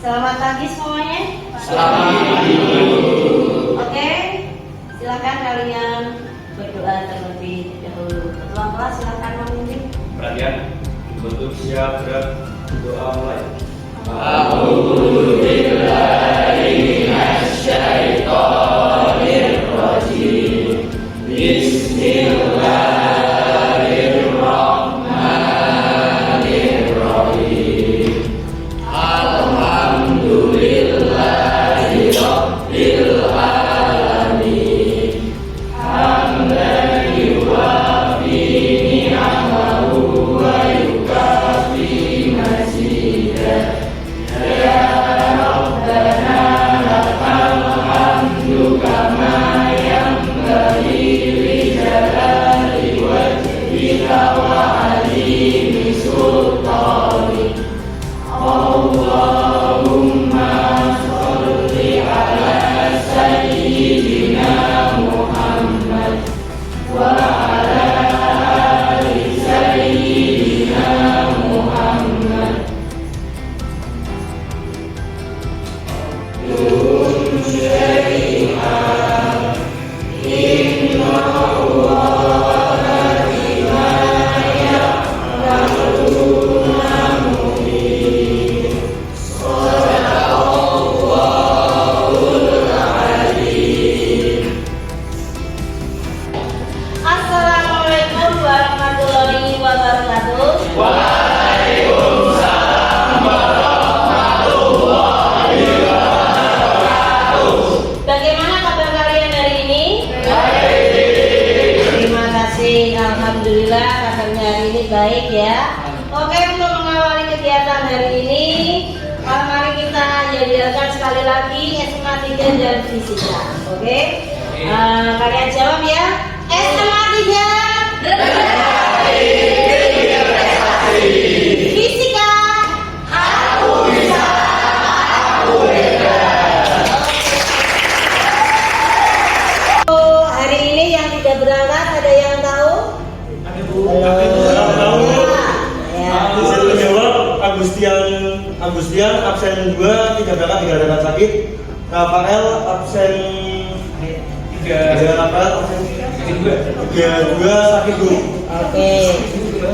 Selamat pagi semuanya. Selamat pagi. Oke, silakan kalian berdoa terlebih dahulu. Ketua kelas silakan memimpin. Perhatian, bentuk siap gerak doa mulai. A'udzubillahiminasyaitonirrajim. Bismillahirrahmanirrahim. Alhamdulillahi Rabbil alamin. Hamdan yuwafi ni'amahu wa yukafi mazidah. Ya Rabbana lakal hamdu kama yanbaghi li jalali wajhika wa azimi sultanik. Allahumma sholli ala sayyidina Muhammad wa ala ali sayyidina Muhammad. Dum syai'an inna Allaha bima ya'maluna muhit. Shadaqallahul alim. Assalamualaikum warahmatullahi wabarakatuh. Waalaikumsalam warahmatullahi wabarakatuh. Bagaimana kabar kalian hari ini? Baik. Terima kasih, alhamdulillah kabarnya hari ini baik ya. Oke, untuk mengawali kegiatan hari ini, mari kita jadikan sekali lagi SMA 3 dan fisika. Oke, kalian jawab ya. SMA 3 fisika. Hari ini yang tidak berangkat ada yang tahu? Ya. Saya menjawab Agustian absen 2, tidak berangkat dikarenakan sakit. Rafael absen 3 sakit guru. Oke.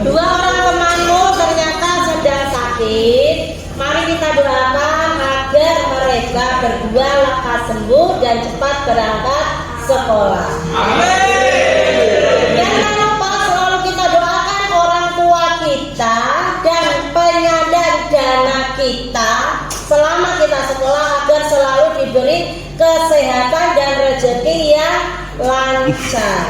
Dua orang temanmu ternyata sedang sakit. Mari kita doakan agar mereka berdua lekas sembuh dan cepat berangkat sekolah. Jangan lupa selalu kita doakan orang tua kita dan penyandang dana kita selama kita sekolah agar selalu diberi kesehatan dan rezeki yang lancar.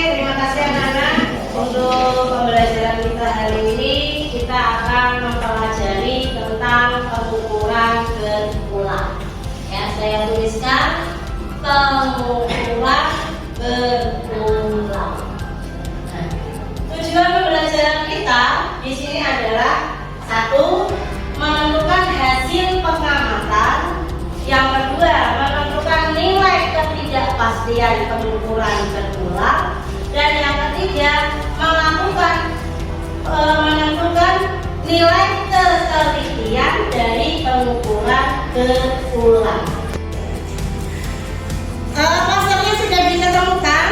Terima kasih anak-anak untuk pembelajaran kita hari ini. Kita akan mempelajari tentang pengukuran berulang. Ya, saya tuliskan pengukuran berulang. Nah, tujuan pembelajaran kita di sini adalah satu, menentukan hasil pengamatan. Yang kedua, menentukan nilai ketidakpastian pengukuran berulang. Dan yang ketiga, menentukan nilai ketelitian dari pengukuran berulang. Pasarnya sudah ditemukan?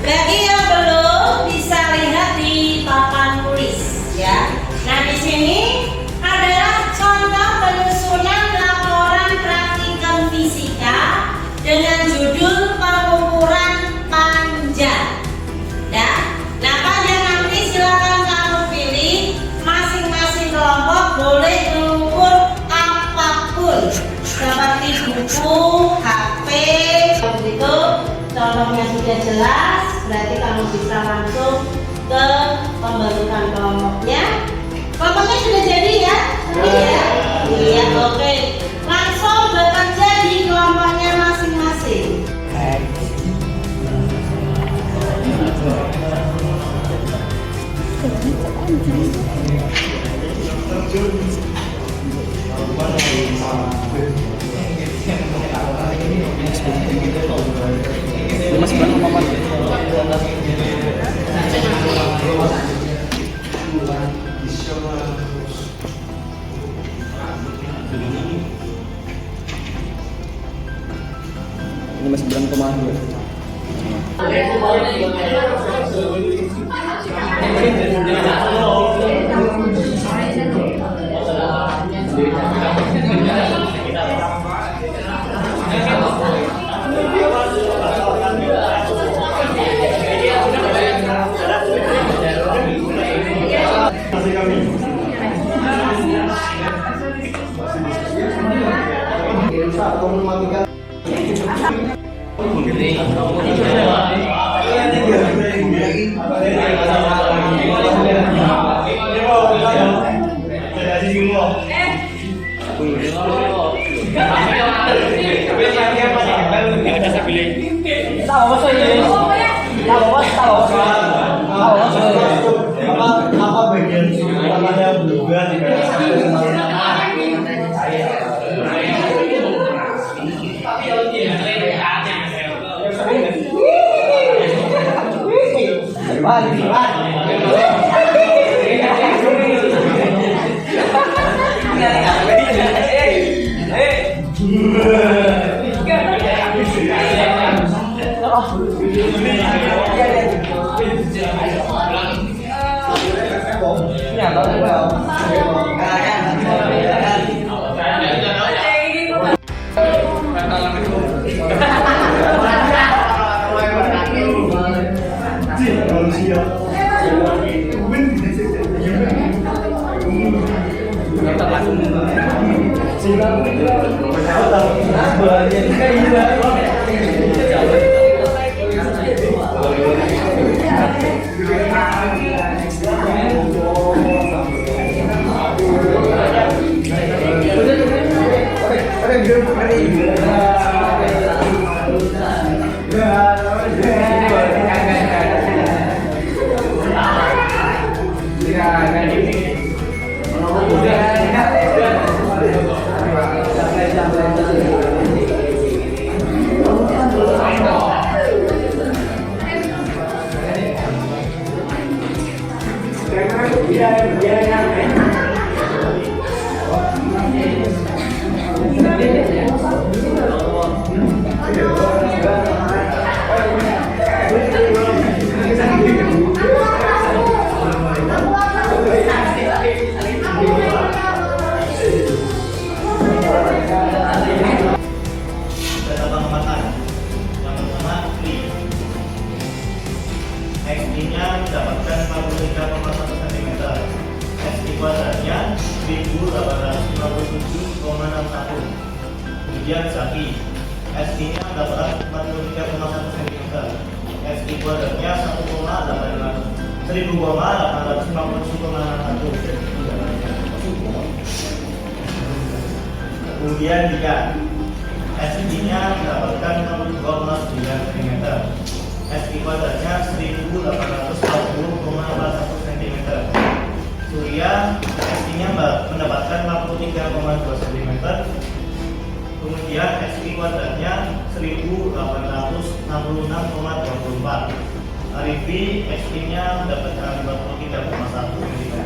Bagi yang belum bisa lihat di papan tulis ya. Nah, di sini adalah contoh penyusunan laporan praktikum fisika dengan judul pengukuran panjang. Ya. Nah, panjang nanti silakan kamu pilih. Masing-masing kelompok boleh mengukur apapun seperti buku, HP. Begitu contohnya sudah jelas, berarti kamu bisa langsung ke pembentukan kelompoknya. Kelompoknya sudah jadi ya? Iya. Iya, oke. Langsung bekerja di kelompoknya masing-masing. Mas Bang, Ini masih 9,2. Apa bagian utamanya berubah di XI-nya mendapatkan 43,1 cm, XI kuadratnya 1857,61. Kemudian Zaki, XI-nya mendapatkan 43,1 cm, XI kuadratnya 1000,857,61. Kemudian Dika, XI-nya mendapatkan 62,9 cm, XI kuadratnya 1840,41 cm. Surya, XI-nya mendapatkan 43,2 cm. Kemudian XI kuadratnya 1866,24. Arifi, XI-nya mendapatkan 43,1 cm.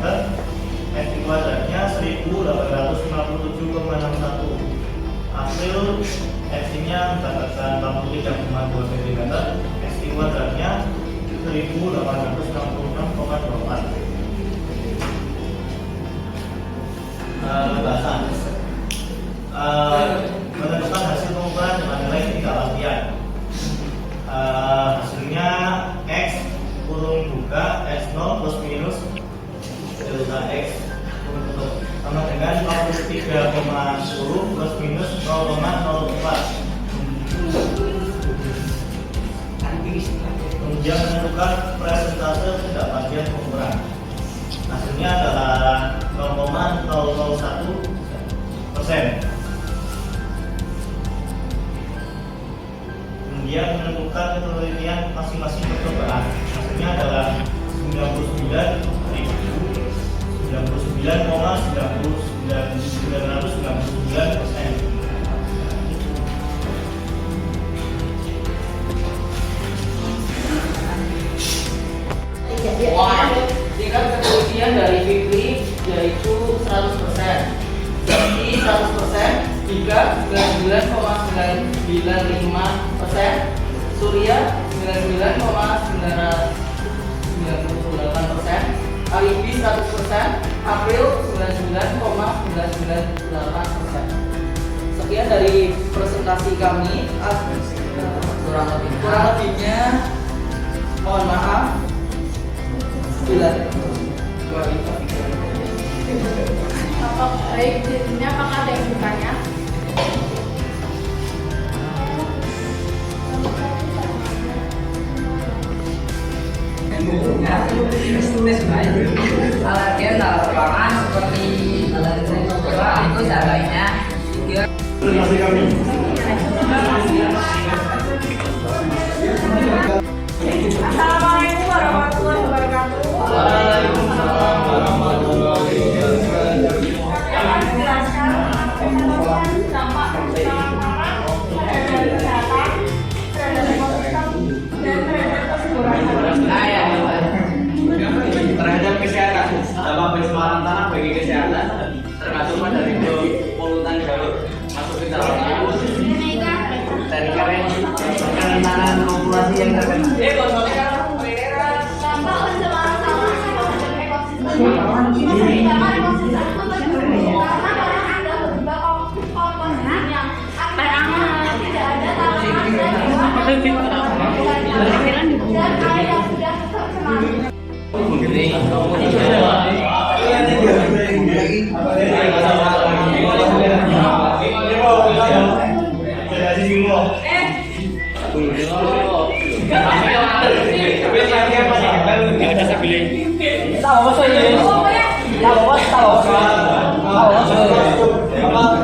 XI kuadratnya 1857,61. April, XI-nya mendapatkan 43,2 cm. XI kuadratnya 1866,24. Bahasan menentukan hasil pengukuran dengan nilai tingkat latihan. Hasilnya X kurung buka X0 plus minus delta X kurung tutup sama dengan 43,10 plus minus 0,04. Kemudian menentukan persentase ketidakpastian pengukuran. Hasilnya adalah 0,001%. Kemudian menentukan penelitian masing-masing percobaan. Hasilnya adalah 99,999%. Tingkat ketelitian dari Fikri 100%. Jadi 100%, Dika 99,995%, Surya 99,998%, Alibi 100%, April 99,998%. Sekian dari presentasi kami. Kurang lebihnya mohon maaf bila Baik, jadinya apakah ada yang bertanya? Alergen lapangan seperti itu caranya. Terima kami. Assalamualaikum warahmatullahi wabarakatuh. Waalaikumsalam warahmatullahi wabarakatuh. Akan menjelaskan dampak kesehatan terhadap ekosistem dan terhadap keseluruhan. Terhadap kesehatan, dampak pencemaran tanah bagi kesehatan termasuk dari polutan jalur masuk ke dalam tubuh dari kerentanan populasi yang terkena. Dampak pencemaran tanah terhadap ekosistem. Sedangkan ekosistem itu terdiri karena orang ada beberapa komponen yang akibatnya tidak ada tanaman dan dan air yang sudah tercemar.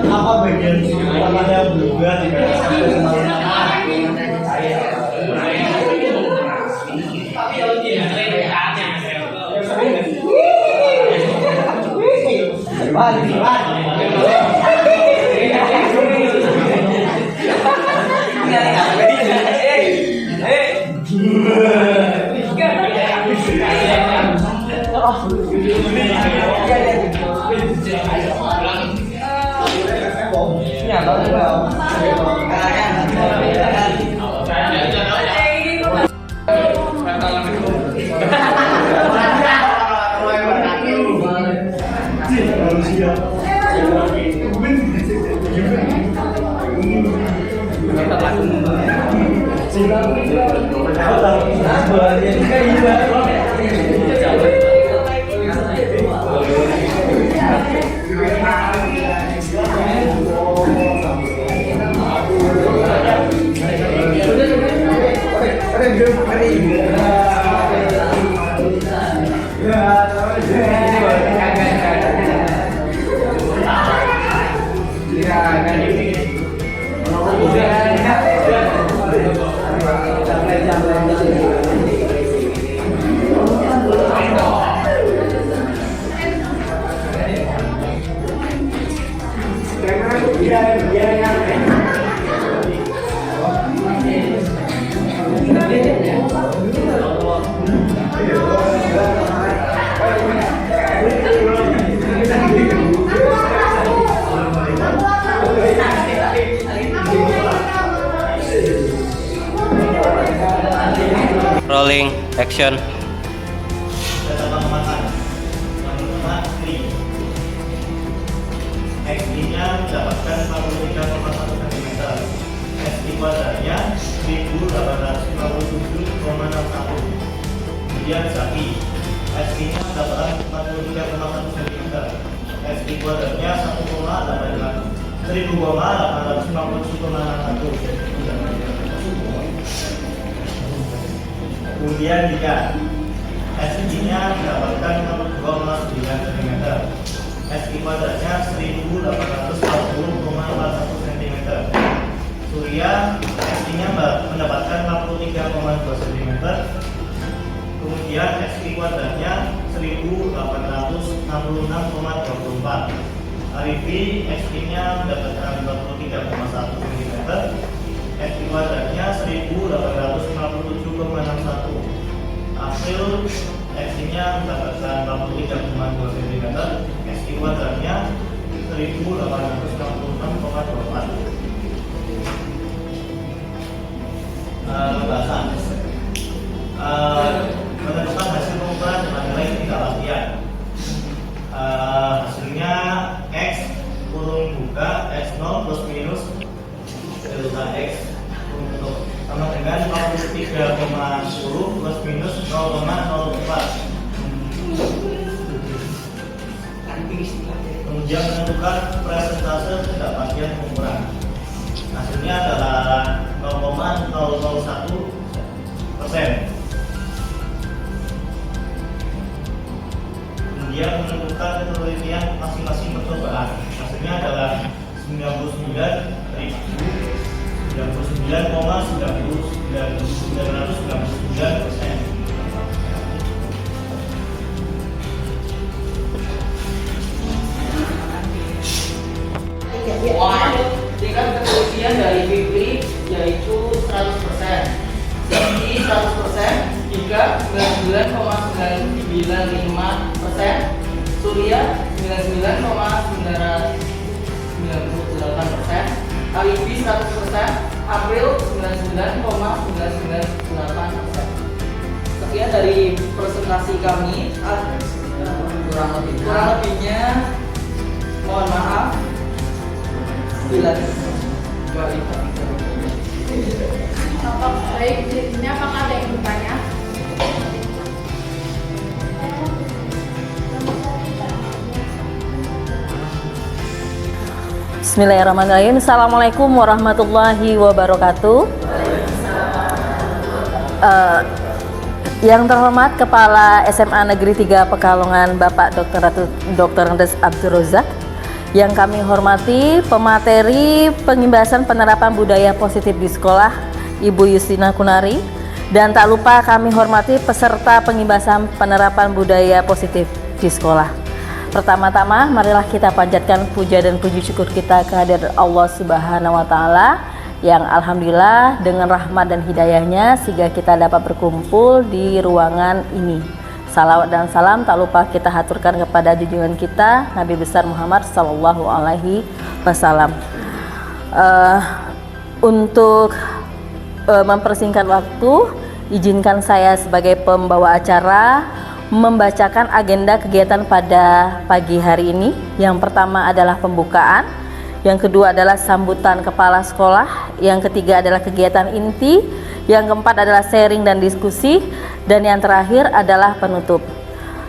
Apa bagian utamanya berubah di Rolling action. Data pengamatan. Yang pertama, kering. XI-nya mendapatkan 43,1 cm. SI kuadratnya 1857,61. Kemudian Zaki. SI-nya mendapatkan 43,1 cm. SI kuadratnya 1,857,61. Kemudian jika SI-nya mendapatkan 42,9 cm, SI kuadratnya 1840,41 cm. Surya SI-nya mendapatkan 43,2 cm. Kemudian SI kuadratnya 1866,24. Arifi SI-nya mendapatkan 43,1 cm. SI kuadratnya 1857,61. April SI-nya mendapatkan 43,2 cm. SI kuadratnya 1866,8. Bahasan menentukan hasil pengukuran dengan nilai tingkat lapian. Hasilnya X kurung buka X0 plus minus delta X kurung tutup sama dengan 43,10 plus minus 0,04. Kemudian menentukan persentase ketidakpastian pengukuran. Hasilnya adalah 0,001%. Kemudian menentukan penelitian masing-masing percobaan. Hasilnya adalah 99,999%. Tingkat ketelitian dari Fikri yaitu 100%, Siti 100%, Ika 99,995%, Surya 99,998%, Alibi 100%, April 99,998%. Sekian dari presentasi kami. Kurang lebihnya mohon maaf. Baik, ini apakah ada yang bertanya? Bismillahirrahmanirrahim. Assalamualaikum warahmatullahi wabarakatuh. Yang terhormat Kepala SMA Negeri 3 Pekalongan Bapak Dr. Andes Abdul Rozak. Yang kami hormati pemateri pengimbasan penerapan budaya positif di sekolah Ibu Yustina Kunari, dan tak lupa kami hormati peserta pengimbasan penerapan budaya positif di sekolah. Pertama-tama marilah kita panjatkan puja dan puji syukur kita kehadirat Allah Subhanahu wa taala yang alhamdulillah dengan rahmat dan hidayahnya sehingga kita dapat berkumpul di ruangan ini. Salawat dan salam tak lupa kita haturkan kepada junjungan kita Nabi besar Muhammad Sallallahu Alaihi Wasallam. Untuk mempersingkat waktu, izinkan saya sebagai pembawa acara membacakan agenda kegiatan pada pagi hari ini. Yang pertama adalah pembukaan, yang kedua adalah sambutan kepala sekolah, yang ketiga adalah kegiatan inti, yang keempat adalah sharing dan diskusi, dan yang terakhir adalah penutup.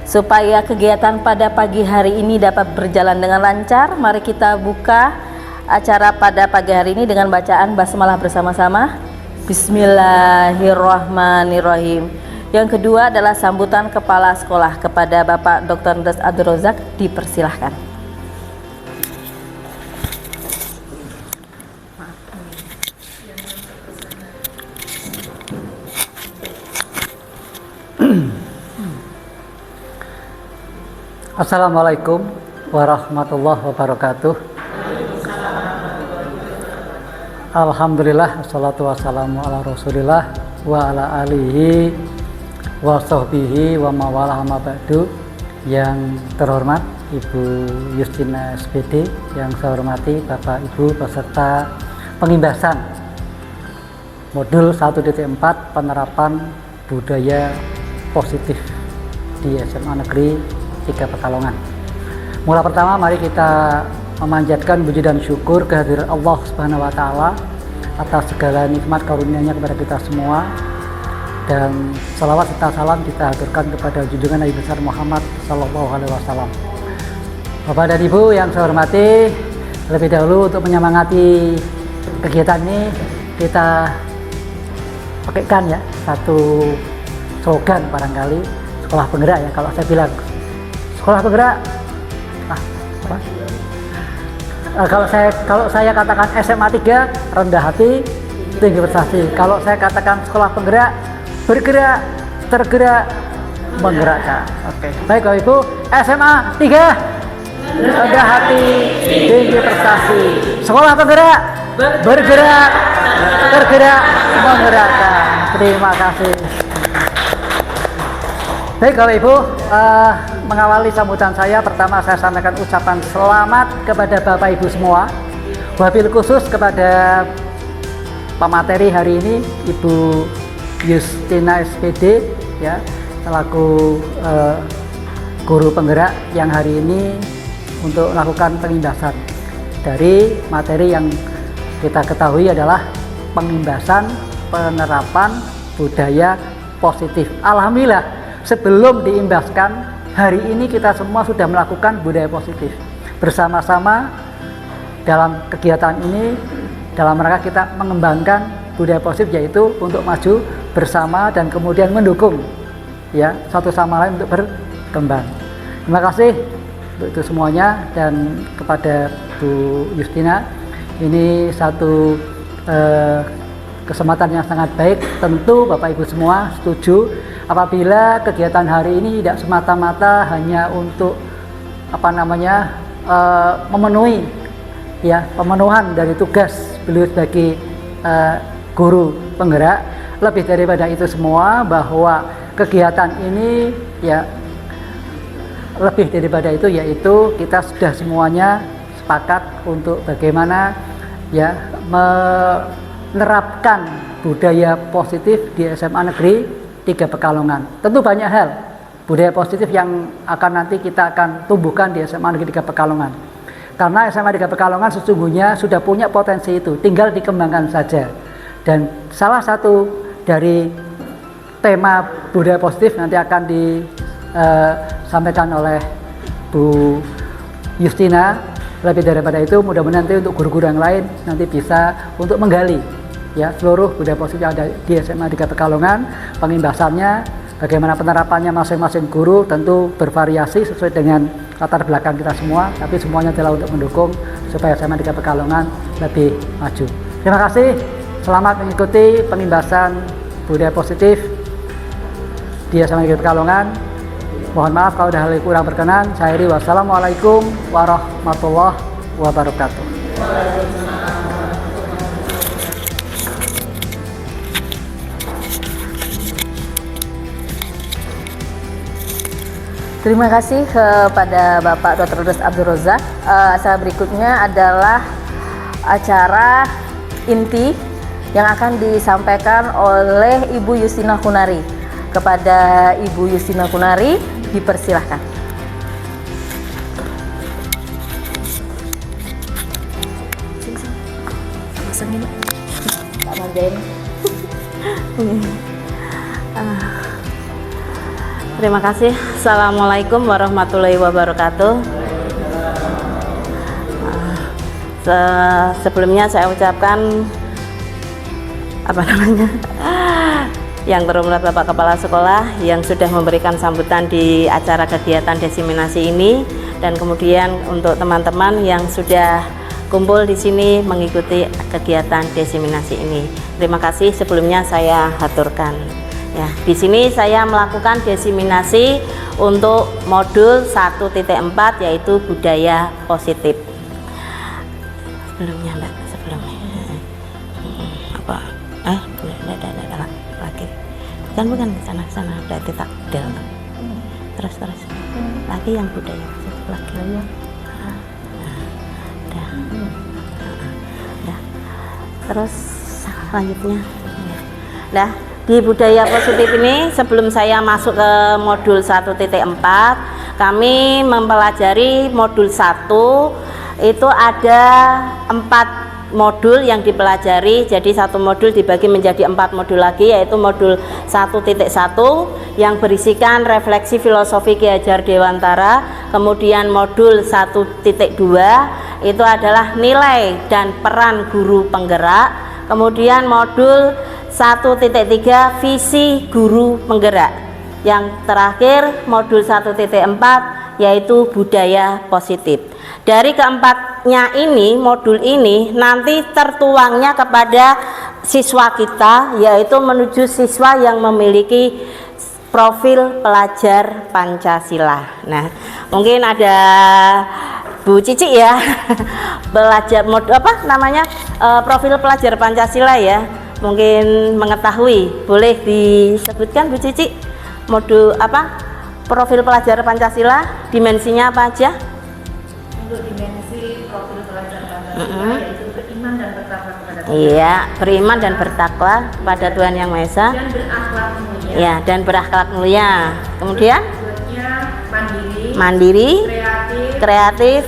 Supaya kegiatan pada pagi hari ini dapat berjalan dengan lancar, mari kita buka acara pada pagi hari ini dengan bacaan basmalah bersama-sama. Bismillahirrahmanirrahim. Yang kedua adalah sambutan kepala sekolah kepada Bapak Dr. Andes Abdul Rozak, dipersilahkan. Assalamualaikum warahmatullahi wabarakatuh. Alhamdulillah, wassalatu wassalamu ala rasulillah wa ala alihi wa sahbihi wa mawalah ma ba'du. Yang terhormat Ibu Yustina SPD, yang saya hormati Bapak Ibu peserta pengimbasan modul 1.4 penerapan budaya positif di SMA Negeri 3 Pekalongan. Mula pertama mari kita memanjatkan puji dan syukur kehadirat Allah Subhanahu wa taala atas segala nikmat karunia-Nya kepada kita semua, dan salawat serta salam kita haturkan kepada junjungan Nabi besar Muhammad sallallahu alaihi wasallam. Bapak dan Ibu yang saya hormati, lebih dahulu untuk menyemangati kegiatan ini kita pakaikan ya satu slogan barangkali, sekolah penggerak ya. Kalau saya bilang sekolah penggerak, kalau saya katakan SMA 3 rendah hati tinggi prestasi. Kalau saya katakan sekolah penggerak, bergerak, tergerak, menggerakkan. Oke. Baik Bapak Ibu, SMA 3 rendah hati tinggi prestasi. Sekolah penggerak, bergerak, tergerak, menggerakkan. Terima kasih. Baik Bapak Ibu, mengawali sambutan saya, pertama saya sampaikan ucapan selamat kepada Bapak Ibu semua. Wabil khusus kepada pemateri hari ini, Ibu Justina SPD, ya, selaku guru penggerak yang hari ini untuk melakukan pengimbasan dari materi yang kita ketahui adalah pengimbasan penerapan budaya positif. Alhamdulillah, sebelum diimbaskan, hari ini kita semua sudah melakukan budaya positif bersama-sama. Dalam kegiatan ini, dalam rangka kita mengembangkan budaya positif, yaitu untuk maju bersama dan kemudian mendukung, ya, satu sama lain untuk berkembang. Terima kasih untuk itu semuanya. Dan kepada Bu Justina, ini satu kesempatan yang sangat baik. Tentu Bapak Ibu semua setuju apabila kegiatan hari ini tidak semata-mata hanya untuk memenuhi, ya, pemenuhan dari tugas beliau sebagai guru penggerak. Lebih daripada itu semua, bahwa kegiatan ini, ya, lebih daripada itu, yaitu kita sudah semuanya sepakat untuk bagaimana, ya, menerapkan budaya positif di SMA Negeri 3 Pekalongan. Tentu banyak hal budaya positif yang nanti kita akan tumbuhkan di SMA Negeri 3 Pekalongan. Karena SMA 3 Pekalongan sesungguhnya sudah punya potensi itu, tinggal dikembangkan saja. Dan salah satu dari tema budaya positif nanti akan disampaikan oleh Bu Justina. Lebih daripada itu, mudah-mudahan nanti untuk guru-guru yang lain nanti bisa untuk menggali, ya, seluruh budaya positif yang ada di SMA 3 Pekalongan. Pengimbasannya, bagaimana penerapannya masing-masing guru tentu bervariasi sesuai dengan latar belakang kita semua, tapi semuanya adalah untuk mendukung supaya SMA 3 Pekalongan lebih maju. Terima kasih, selamat mengikuti pengimbasan budaya positif di SMA 3 Pekalongan. Mohon maaf kalau ada hal yang kurang berkenan. Saya akhiri, wassalamualaikum warahmatullahi wabarakatuh. Terima kasih kepada Bapak Dr. Rudus Abdul Rozak. Acara berikutnya adalah acara inti yang akan disampaikan oleh Ibu Justina Kunari. Kepada Ibu Justina Kunari, dipersilahkan. Pak Marjain. Terima kasih. Assalamualaikum warahmatullahi wabarakatuh. Sebelumnya saya ucapkan yang terhormat Bapak Kepala Sekolah yang sudah memberikan sambutan di acara kegiatan diseminasi ini, dan kemudian untuk teman-teman yang sudah kumpul di sini mengikuti kegiatan diseminasi ini. Terima kasih sebelumnya saya haturkan. Ya, di sini saya melakukan diseminasi untuk modul 1.4 yaitu budaya positif. Sebelumnya Mbak, sebelumnya. Bukan ke sana berarti takdil. Terus lagi yang budaya positif lagi. Terus selanjutnya, di budaya positif ini sebelum saya masuk ke modul 1.4, kami mempelajari modul 1 itu ada 4 modul yang dipelajari. Jadi satu modul dibagi menjadi 4 modul lagi, yaitu modul 1.1 yang berisikan refleksi filosofi Ki Hajar Dewantara. Kemudian modul 1.2 itu adalah nilai dan peran guru penggerak. Kemudian modul 1.3 visi guru penggerak. Yang terakhir modul 1.4 yaitu budaya positif. Dari keempatnya ini, modul ini nanti tertuangnya kepada siswa kita, yaitu menuju siswa yang memiliki profil pelajar Pancasila. Nah, mungkin ada Bu Cici ya, belajar profil pelajar Pancasila ya, mungkin mengetahui. Boleh disebutkan Bu Cici modul profil pelajar Pancasila dimensinya apa aja? Untuk dimensi profil pelajar Pancasila yaitu beriman dan bertakwa kepada Tuhan. Iya, beriman dan bertakwa pada Tuhan Yang Maha Esa. Dan berakhlak mulia. Ya, dan berakhlak mulia. Kemudian Berikutnya mandiri, mandiri, kreatif,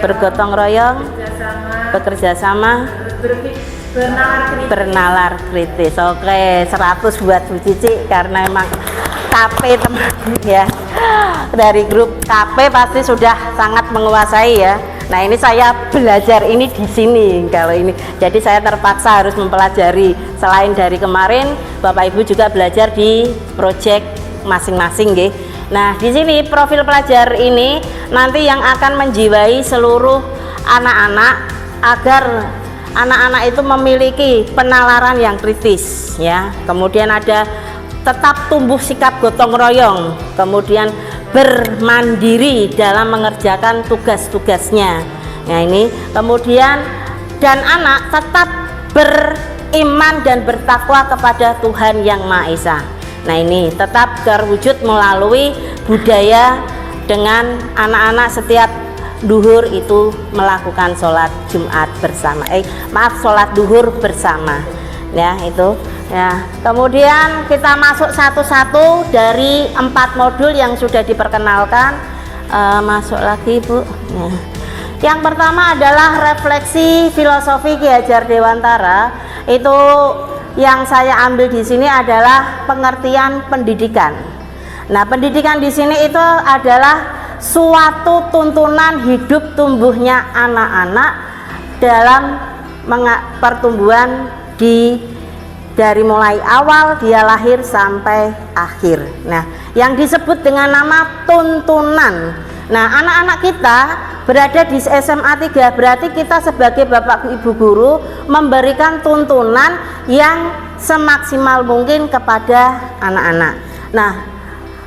bergotong royong, bekerja sama, bernalar kritis. Oke, 100 buat Bu Cici karena emang KP teman ya. Dari grup KP pasti sudah sangat menguasai ya. Nah, ini saya belajar ini di sini kalau ini. Jadi saya terpaksa harus mempelajari. Selain dari kemarin, Bapak Ibu juga belajar di proyek masing-masing nggih. Nah, di sini profil pelajar ini nanti yang akan menjiwai seluruh anak-anak agar anak-anak itu memiliki penalaran yang kritis ya. Kemudian ada tetap tumbuh sikap gotong royong, kemudian bermandiri dalam mengerjakan tugas-tugasnya. Nah, ini kemudian dan anak tetap beriman dan bertakwa kepada Tuhan Yang Maha Esa. Nah, ini tetap terwujud melalui budaya dengan anak-anak setiap duhur itu melakukan sholat Jumat bersama. Sholat duhur bersama. Ya, itu. Ya, kemudian kita masuk satu-satu dari 4 modul yang sudah diperkenalkan. Masuk lagi, Bu. Ya. Yang pertama adalah refleksi filosofi Ki Hajar Dewantara. Itu yang saya ambil di sini adalah pengertian pendidikan. Nah, pendidikan di sini itu adalah suatu tuntunan hidup tumbuhnya anak-anak dalam pertumbuhan dari mulai awal dia lahir sampai akhir. Nah, yang disebut dengan nama tuntunan. Nah, anak-anak kita berada di SMA 3 berarti kita sebagai Bapak Ibu guru memberikan tuntunan yang semaksimal mungkin kepada anak-anak. Nah,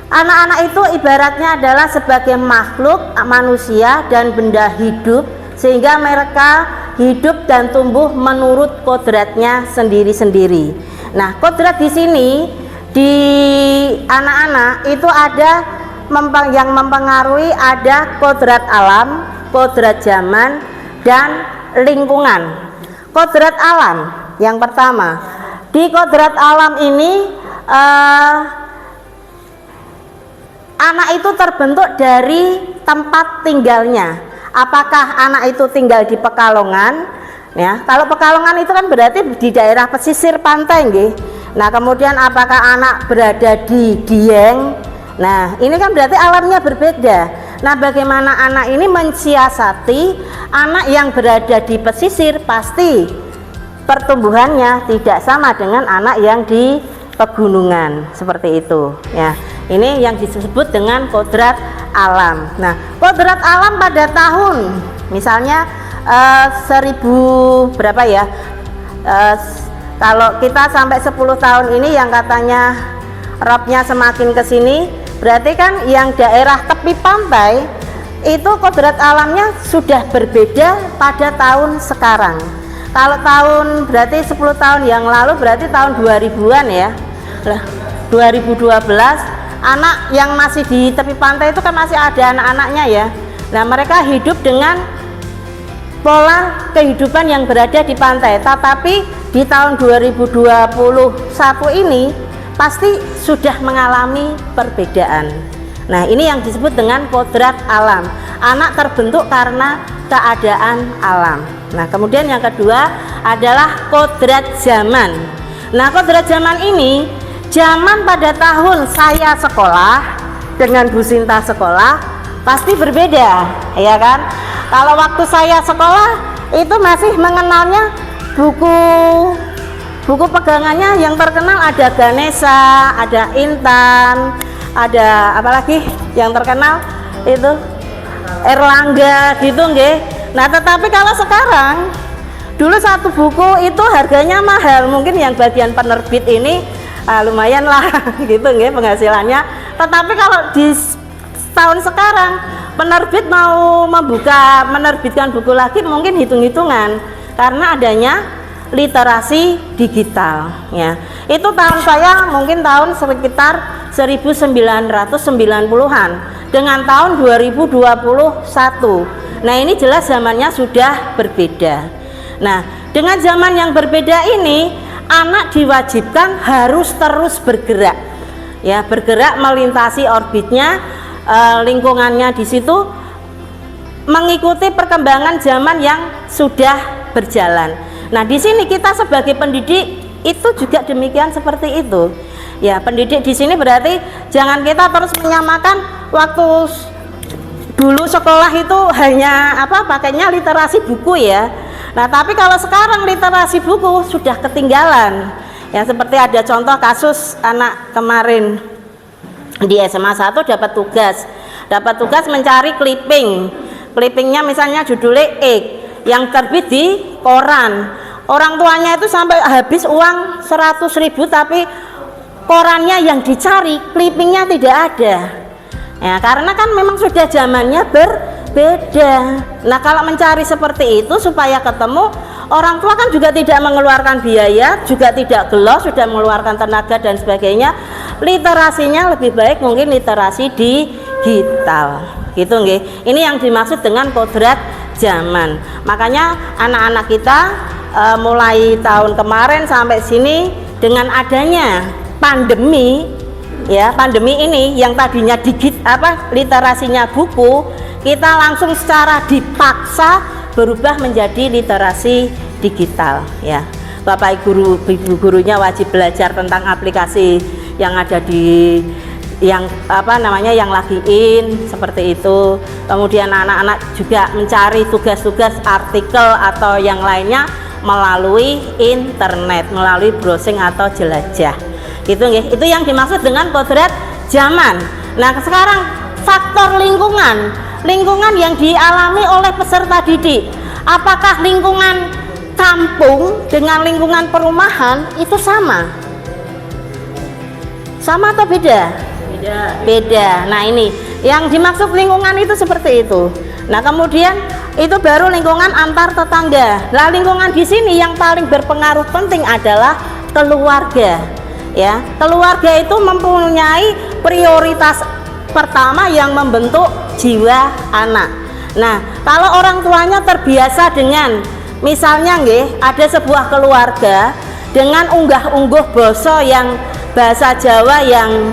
anak-anak itu ibaratnya adalah sebagai makhluk manusia dan benda hidup sehingga mereka hidup dan tumbuh menurut kodratnya sendiri-sendiri. Nah, kodrat di sini di anak-anak itu ada yang mempengaruhi ada kodrat alam, kodrat zaman, dan lingkungan. Kodrat alam yang pertama, di kodrat alam ini anak itu terbentuk dari tempat tinggalnya. Apakah anak itu tinggal di Pekalongan? Ya, kalau Pekalongan itu kan berarti di daerah pesisir pantai, nggih. Nah, kemudian apakah anak berada di Dieng? Nah, ini kan berarti alamnya berbeda. Nah, bagaimana anak ini mensiasati anak yang berada di pesisir? Pasti pertumbuhannya tidak sama dengan anak yang di pegunungan, seperti itu. Ya, ini yang disebut dengan kodrat alam. Nah, kodrat alam pada tahun, misalnya 1000 berapa ya? Kalau kita sampai 10 tahun ini yang katanya robnya semakin ke sini, berarti kan yang daerah tepi pantai itu kodrat alamnya sudah berbeda pada tahun sekarang. Kalau tahun berarti 10 tahun yang lalu berarti tahun 2000-an ya. Lah, 2012 anak yang masih di tepi pantai itu kan masih ada anak-anaknya ya. Nah, mereka hidup dengan pola kehidupan yang berada di pantai. Tetapi di tahun 2021 ini pasti sudah mengalami perbedaan. Nah, ini yang disebut dengan kodrat alam. Anak terbentuk karena keadaan alam. Nah, kemudian yang kedua adalah kodrat zaman. Nah, kodrat zaman ini, zaman pada tahun saya sekolah dengan Bu Sinta sekolah pasti berbeda, ya kan? Kalau waktu saya sekolah itu masih mengenalnya buku pegangannya yang terkenal ada Ganesha, ada Intan, ada apalagi yang terkenal itu Erlangga gitu nggih. Nah, tetapi kalau sekarang dulu satu buku itu harganya mahal, mungkin yang bagian penerbit ini lumayan lah gitu nggih penghasilannya. Tetapi kalau di tahun sekarang penerbit mau menerbitkan buku lagi mungkin hitung-hitungan karena adanya literasi digital ya. Itu tahun saya mungkin tahun sekitar 1990-an dengan tahun 2021. Nah, ini jelas zamannya sudah berbeda. Nah, dengan zaman yang berbeda ini, anak diwajibkan harus terus bergerak ya, bergerak melintasi orbitnya, lingkungannya di situ, mengikuti perkembangan zaman yang sudah berjalan. Nah, di sini kita sebagai pendidik itu juga demikian seperti itu. Ya, pendidik di sini berarti jangan kita terus menyamakan waktu dulu sekolah itu hanya pakainya literasi buku ya. Nah, tapi kalau sekarang literasi buku sudah ketinggalan. Ya, seperti ada contoh kasus anak kemarin di SMA 1 dapat tugas mencari clippingnya misalnya judulnya X yang terbit di koran. Orang tuanya itu sampai habis uang 100.000 tapi korannya yang dicari, clippingnya tidak ada ya, karena kan memang sudah zamannya berbeda. Nah, kalau mencari seperti itu supaya ketemu, orang tua kan juga tidak mengeluarkan biaya, juga tidak gelo, sudah mengeluarkan tenaga dan sebagainya. Literasinya lebih baik mungkin literasi digital gitu nggih. Ini yang dimaksud dengan kodrat zaman. Makanya anak-anak kita mulai tahun kemarin sampai sini dengan adanya pandemi ya, pandemi ini yang tadinya literasinya buku, kita langsung secara dipaksa berubah menjadi literasi digital ya. Bapak Ibu gurunya wajib belajar tentang aplikasi yang ada di yang yang lagi in seperti itu. Kemudian anak-anak juga mencari tugas-tugas artikel atau yang lainnya melalui internet, melalui browsing atau jelajah. Gitu nggih. Itu yang dimaksud dengan kodrat zaman. Nah, sekarang faktor lingkungan yang dialami oleh peserta didik. Apakah lingkungan kampung dengan lingkungan perumahan itu sama? Sama atau beda? Beda. Nah, ini yang dimaksud lingkungan itu seperti itu. Nah, kemudian itu baru lingkungan antar tetangga. Nah, lingkungan di sini yang paling berpengaruh penting adalah keluarga. Ya, keluarga itu mempunyai prioritas pertama yang membentuk jiwa anak. Nah, kalau orang tuanya terbiasa dengan misalnya ada sebuah keluarga dengan unggah-ungguh bahasa Jawa yang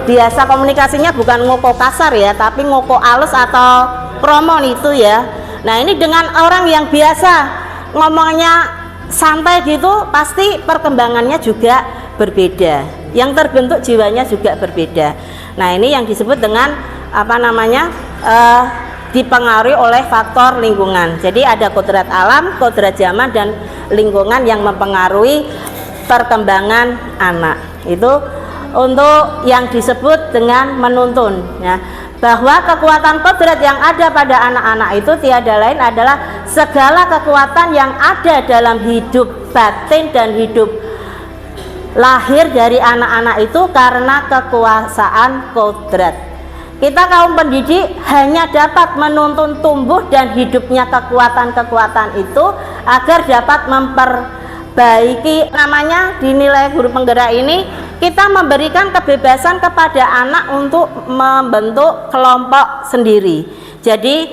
biasa komunikasinya bukan ngoko kasar ya, tapi ngoko alus atau kromon itu ya. Nah, ini dengan orang yang biasa ngomongnya santai gitu, pasti perkembangannya juga berbeda, yang terbentuk jiwanya juga berbeda. Nah, ini yang disebut dengan dipengaruhi oleh faktor lingkungan. Jadi ada kodrat alam, kodrat zaman, dan lingkungan yang mempengaruhi perkembangan anak. Itu untuk yang disebut dengan menuntun ya, bahwa kekuatan kodrat yang ada pada anak-anak itu tiada lain adalah segala kekuatan yang ada dalam hidup batin dan hidup lahir dari anak-anak itu karena kekuasaan kodrat. Kita kaum pendidik hanya dapat menuntun tumbuh dan hidupnya kekuatan-kekuatan itu agar dapat memperbaiki dinilai guru penggerak ini. Kita memberikan kebebasan kepada anak untuk membentuk kelompok sendiri. Jadi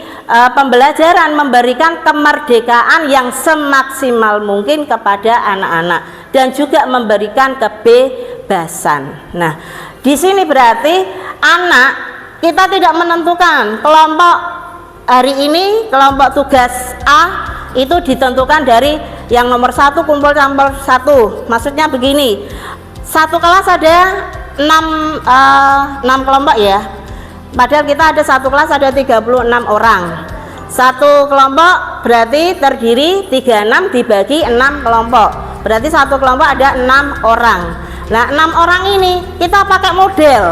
pembelajaran memberikan kemerdekaan yang semaksimal mungkin kepada anak-anak dan juga memberikan kebebasan. Nah, di sini berarti anak kita tidak menentukan kelompok hari ini, kelompok tugas A itu ditentukan dari yang nomor 1 kumpul campur 1. Maksudnya begini, satu kelas ada 6 kelompok ya, padahal kita ada satu kelas ada 36 orang. Satu kelompok berarti terdiri 36 dibagi 6 kelompok, berarti satu kelompok ada 6 orang. Nah, 6 orang ini kita pakai model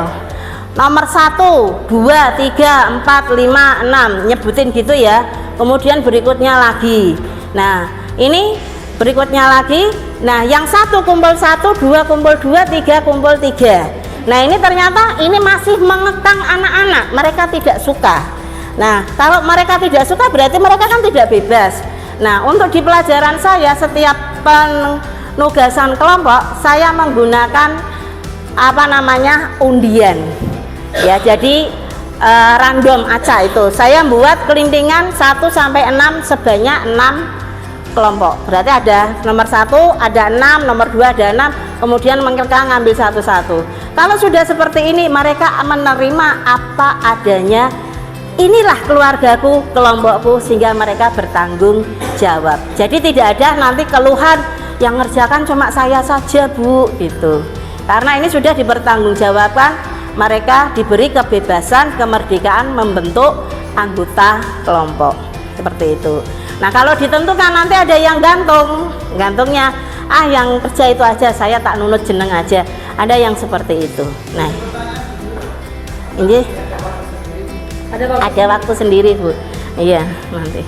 nomor 1, 2, 3, 4, 5, 6 nyebutin gitu ya. Kemudian berikutnya lagi, nah ini berikutnya lagi. Nah, yang 1 kumpul 1, 2 kumpul 2, 3 kumpul 3. Nah, ini ternyata ini masih mengekang anak-anak, mereka tidak suka. Nah, kalau mereka tidak suka berarti mereka kan tidak bebas. Nah, untuk di pelajaran saya setiap penugasan kelompok saya menggunakan undian. Ya, jadi random acak itu. Saya buat kelintingan 1 sampai 6 sebanyak 6 kelompok. Berarti ada nomor 1 ada 6, nomor 2 ada 6, kemudian mereka ngambil satu-satu. Kalau sudah seperti ini mereka menerima apa adanya. Inilah keluargaku, kelompokku, sehingga mereka bertanggung jawab. Jadi tidak ada nanti keluhan yang ngerjakan cuma saya saja, Bu, gitu. Karena ini sudah dipertanggungjawabkan, mereka diberi kebebasan, kemerdekaan membentuk anggota kelompok. Seperti itu. Nah, kalau ditentukan nanti ada yang gantungnya yang kerja itu aja, saya tak nunut jeneng aja. Ada yang seperti itu. Nah, ini ada waktu sendiri, Bu. Iya, nanti.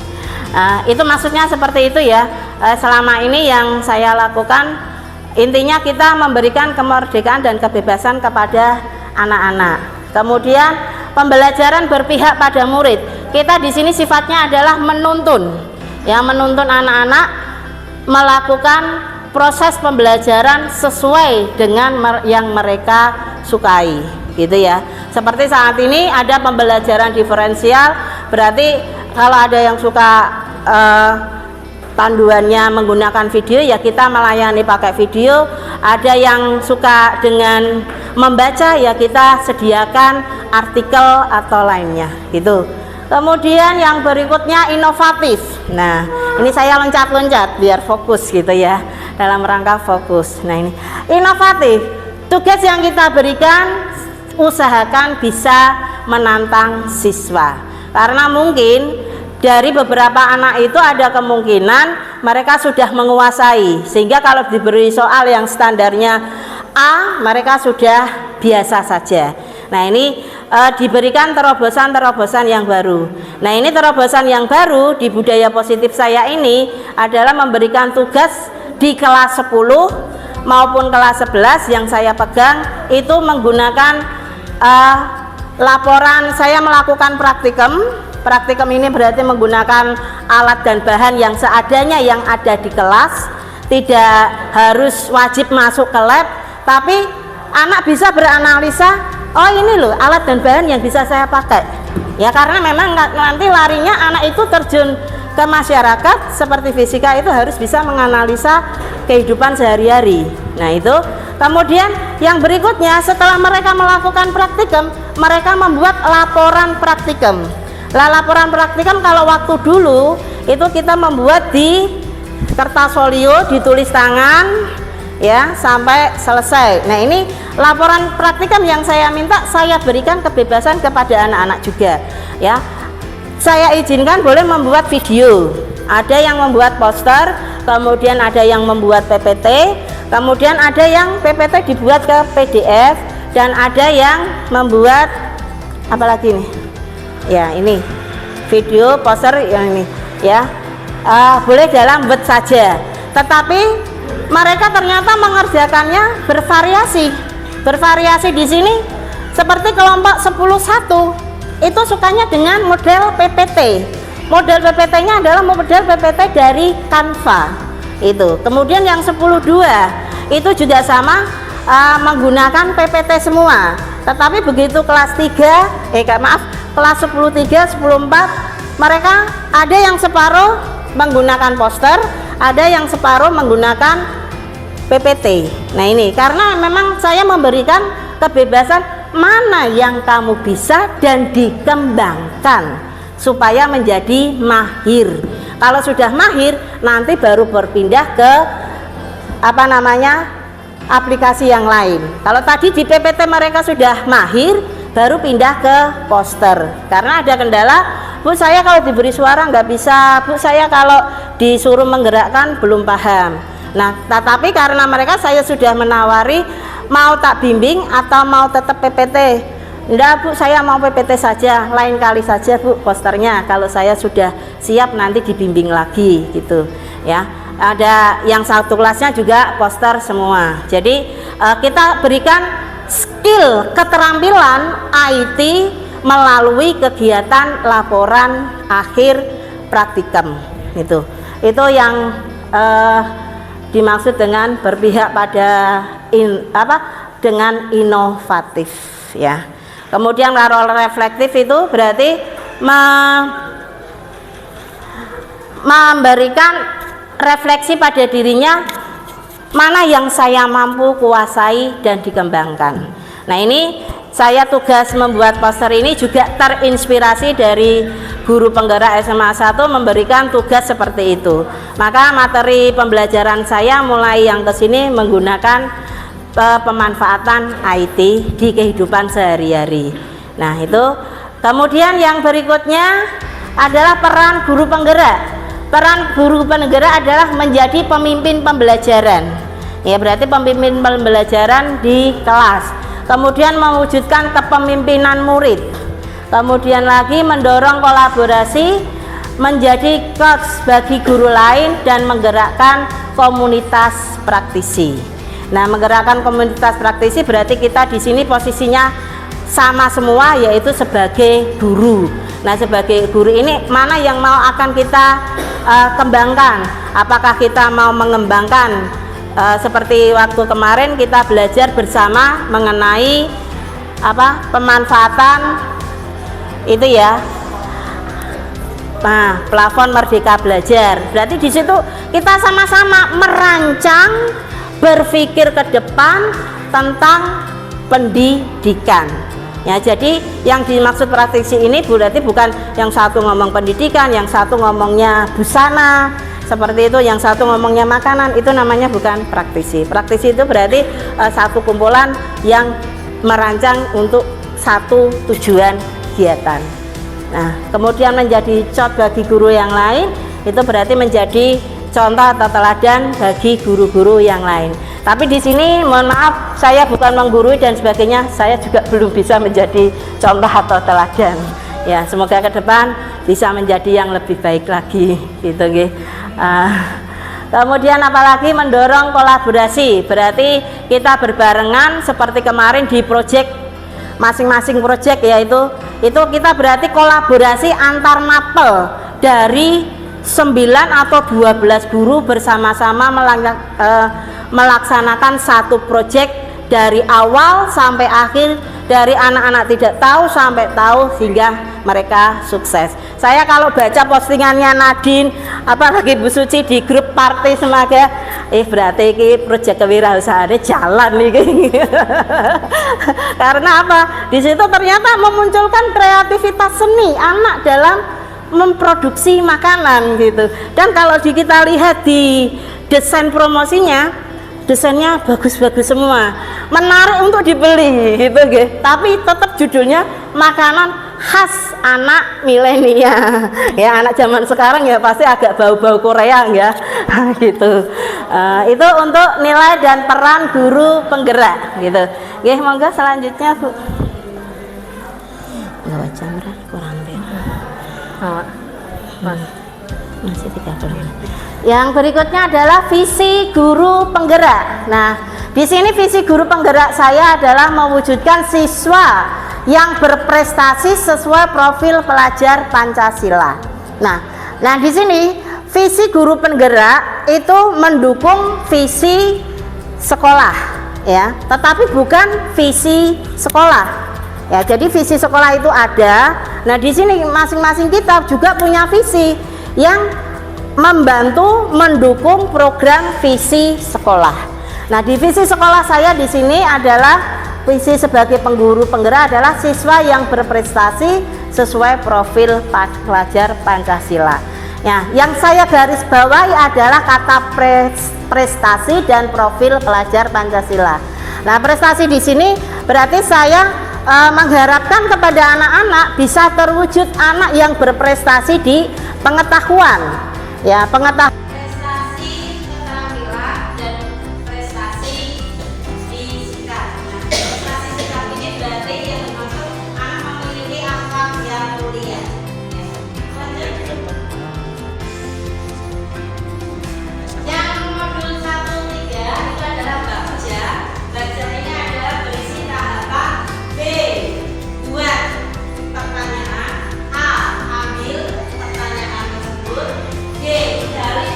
Itu maksudnya seperti itu ya. Selama ini yang saya lakukan, intinya kita memberikan kemerdekaan dan kebebasan kepada anak-anak. Kemudian pembelajaran berpihak pada murid. Kita di sini sifatnya adalah menuntun. Yang menuntun anak-anak melakukan proses pembelajaran sesuai dengan yang mereka sukai, gitu ya. Seperti saat ini ada pembelajaran diferensial, berarti kalau ada yang suka panduannya menggunakan video, ya kita melayani pakai video. Ada yang suka dengan membaca, ya kita sediakan artikel atau lainnya, gitu. Kemudian yang berikutnya inovatif. Nah, ini saya loncat-loncat biar fokus gitu ya, dalam rangka fokus. Nah, ini inovatif. Tugas yang kita berikan usahakan bisa menantang siswa. Karena mungkin dari beberapa anak itu ada kemungkinan mereka sudah menguasai, sehingga kalau diberi soal yang standarnya A, mereka sudah biasa saja. Nah, ini diberikan terobosan-terobosan yang baru. Nah, ini terobosan yang baru di budaya positif saya ini adalah memberikan tugas di kelas 10 maupun kelas 11 yang saya pegang itu menggunakan laporan. Saya melakukan praktikum. Praktikum ini berarti menggunakan alat dan bahan yang seadanya yang ada di kelas, tidak harus wajib masuk ke lab, tapi anak bisa beranalisa. Oh, ini loh alat dan bahan yang bisa saya pakai. Ya, karena memang nanti larinya anak itu terjun ke masyarakat, seperti fisika itu harus bisa menganalisa kehidupan sehari-hari. Nah, itu. Kemudian yang berikutnya setelah mereka melakukan praktikum, mereka membuat laporan praktikum. Lah, laporan praktikum kalau waktu dulu itu kita membuat di kertas folio, ditulis tangan ya sampai selesai. Nah, ini laporan praktikum yang saya minta, saya berikan kebebasan kepada anak-anak juga ya. Saya izinkan boleh membuat video, ada yang membuat poster, kemudian ada yang membuat PPT, kemudian ada yang PPT dibuat ke PDF, dan ada yang membuat apalagi nih ya, ini video poster yang ini ya. Boleh dalam Word saja, tetapi mereka ternyata mengerjakannya bervariasi di sini. Seperti kelompok 10-1 itu sukanya dengan model PPT. Model PPT-nya adalah model PPT dari Canva itu. Kemudian yang 10-2 itu juga sama, menggunakan PPT semua. Tetapi begitu kelas 3 kelas 10-3, 10-4, mereka ada yang separuh menggunakan poster, ada yang separuh menggunakan PPT. Nah, ini karena memang saya memberikan kebebasan mana yang kamu bisa dan dikembangkan supaya menjadi mahir. Kalau sudah mahir, nanti baru berpindah ke aplikasi yang lain. Kalau tadi di PPT mereka sudah mahir, baru pindah ke poster. Karena ada kendala, Bu, saya kalau diberi suara nggak bisa, Bu, saya kalau disuruh menggerakkan belum paham. Nah, tetapi karena mereka saya sudah menawari, mau tak bimbing atau mau tetap PPT. Enggak, Bu, saya mau PPT saja, lain kali saja, Bu, posternya. Kalau saya sudah siap nanti dibimbing lagi gitu ya. Ada yang satu kelasnya juga poster semua. Jadi kita berikan skill keterampilan IT melalui kegiatan laporan akhir praktikum itu. Itu yang dimaksud dengan berpihak pada dengan inovatif ya. Kemudian kalau reflektif itu berarti memberikan refleksi pada dirinya, mana yang saya mampu kuasai dan dikembangkan. Nah, ini saya tugas membuat poster ini juga terinspirasi dari guru penggerak SMA 1 memberikan tugas seperti itu. Maka materi pembelajaran saya mulai yang kesini menggunakan pemanfaatan IT di kehidupan sehari-hari. Nah, itu. Kemudian yang berikutnya adalah peran guru penggerak. Peran guru penggerak adalah menjadi pemimpin pembelajaran. Ya, berarti pemimpin pembelajaran di kelas. Kemudian mewujudkan kepemimpinan murid. Kemudian lagi mendorong kolaborasi, menjadi coach bagi guru lain dan menggerakkan komunitas praktisi. Nah, menggerakkan komunitas praktisi berarti kita di sini posisinya sama semua, yaitu sebagai guru. Nah, sebagai guru ini mana yang mau akan kita kembangkan? Apakah kita mau mengembangkan seperti waktu kemarin kita belajar bersama mengenai pemanfaatan itu ya. Nah, plafon Merdeka Belajar. Berarti di situ kita sama-sama merancang, berpikir ke depan tentang pendidikan. Ya, jadi yang dimaksud praktisi ini berarti bukan yang satu ngomong pendidikan, yang satu ngomongnya busana, seperti itu, yang satu ngomongnya makanan, itu namanya bukan praktisi. Praktisi itu berarti satu kumpulan yang merancang untuk satu tujuan kegiatan. Nah, kemudian menjadi contoh bagi guru yang lain, itu berarti menjadi contoh atau teladan bagi guru-guru yang lain. Tapi di sini mohon maaf, saya bukan menggurui dan sebagainya, saya juga belum bisa menjadi contoh atau teladan. Ya, semoga ke depan bisa menjadi yang lebih baik lagi, gitu nggih. Kemudian apalagi mendorong kolaborasi, berarti kita berbarengan seperti kemarin di proyek masing-masing proyek, yaitu itu kita berarti kolaborasi antar mapel dari 9 atau 12 guru bersama-sama melaksanakan satu proyek dari awal sampai akhir, dari anak-anak tidak tahu sampai tahu sehingga mereka sukses. Saya kalau baca postingannya Nadine, apalagi Bu Suci di grup partai Semaga, berarti ini proyek kewirausahaannya jalan nih. Karena apa? Di situ ternyata memunculkan kreativitas seni anak dalam memproduksi makanan gitu. Dan kalau kita lihat di desain promosinya, desainnya bagus-bagus semua, menarik untuk dibeli gitu gitu. Tapi tetap judulnya makanan khas anak milenial. Ya, anak zaman sekarang ya pasti agak bau-bau Korea ya. Gitu. Itu untuk nilai dan peran guru penggerak gitu. Nggih, monggo selanjutnya Bu. Lewat jam kurang deh. Masih 30 menit. Yang berikutnya adalah visi guru penggerak. Nah, di sini visi guru penggerak saya adalah mewujudkan siswa yang berprestasi sesuai profil pelajar Pancasila. Nah di sini visi guru penggerak itu mendukung visi sekolah, ya, tetapi bukan visi sekolah. Ya, jadi visi sekolah itu ada. Nah, di sini masing-masing kita juga punya visi yang membantu mendukung program visi sekolah. Nah, di visi sekolah saya di sini adalah visi sebagai pengguru penggerak adalah siswa yang berprestasi sesuai profil pelajar Pancasila. Ya, yang saya garis bawahi adalah kata prestasi dan profil pelajar Pancasila. Nah, prestasi di sini berarti saya mengharapkan kepada anak-anak bisa terwujud anak yang berprestasi di pengetahuan. Ya, pengetahuan, prestasi keterampilan dan prestasi di sikap. Nah, prestasi sikap ini berarti yang dimaksud anak memiliki akhlak yang mulia. Yang modul 1-3 itu adalah baca. Baca ini adalah berisi tahapan B, buat pertanyaan, A, ambil pertanyaan tersebut, G, dari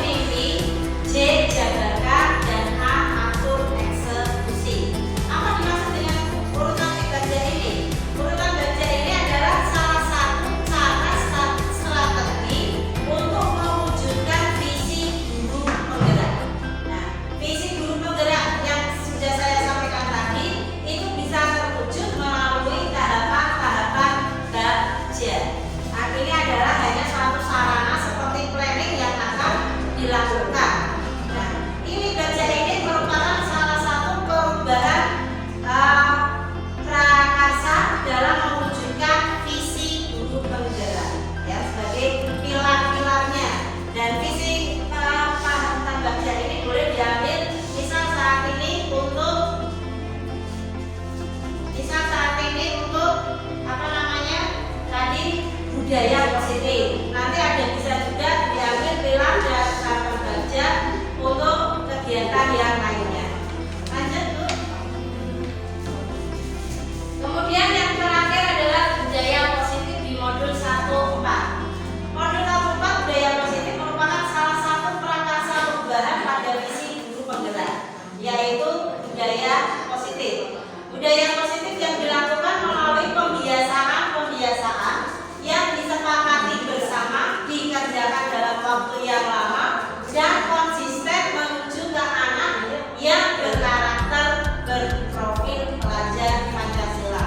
dan konsisten menuju ke anak yang berkarakter berprofil pelajar Pancasila.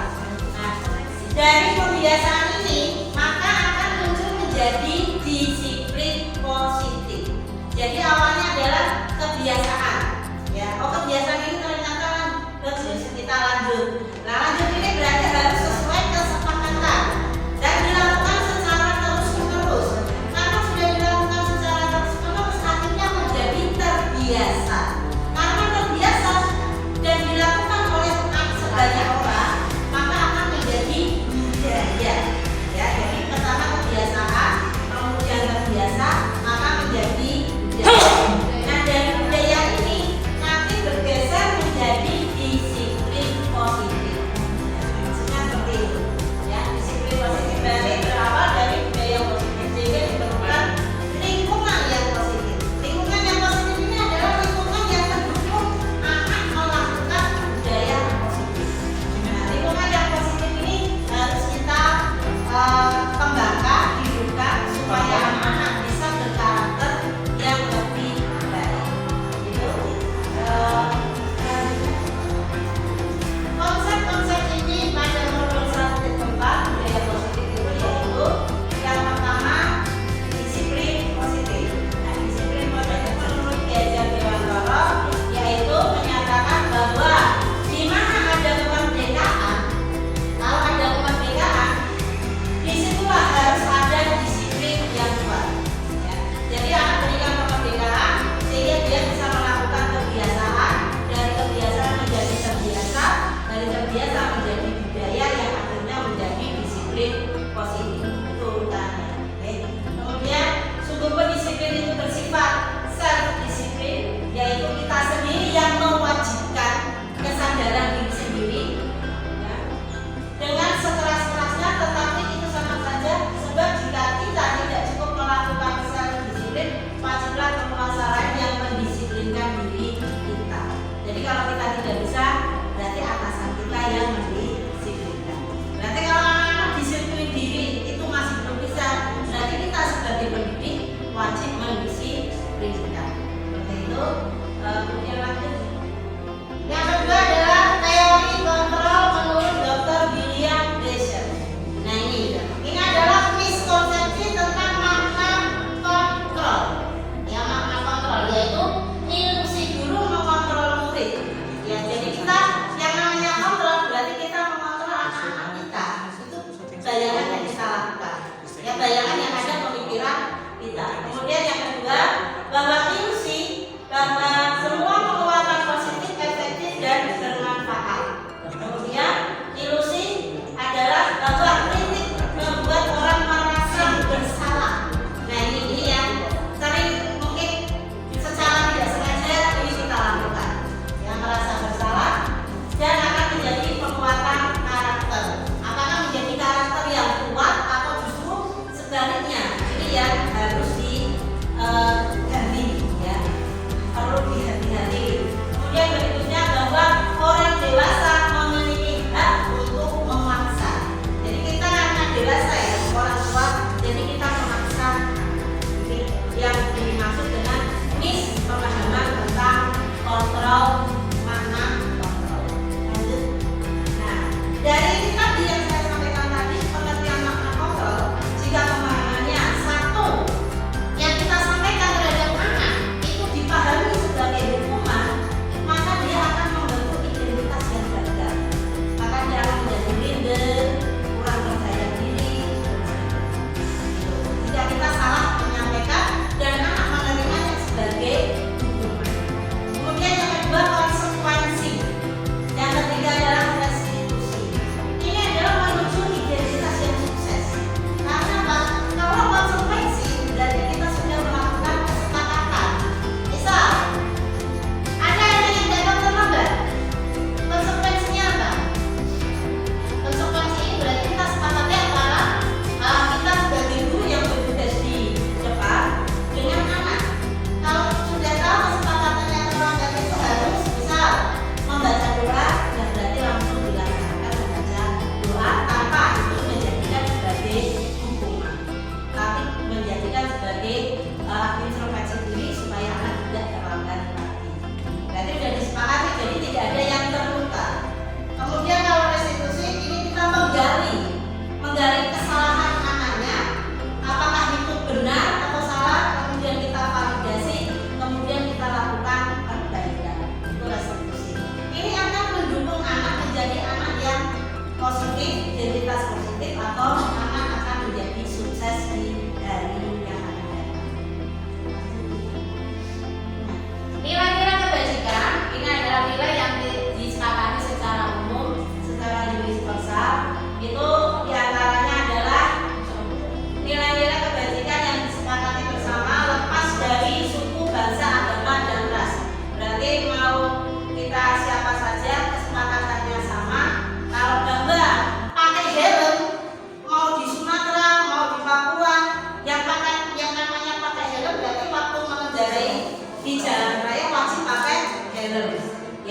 Nah, dari pembiasaan ini maka akan muncul menjadi disiplin positif. Jadi awalnya adalah kebiasaan, ya. Oh, kebiasaan ini ternyata terus kita lanjut. Nah, lanjut ini berarti harus sesuai kesepakatan dan dilakukan secara terus-menerus. Karena sudah dilakukan secara terus-menerus, akhirnya menjadi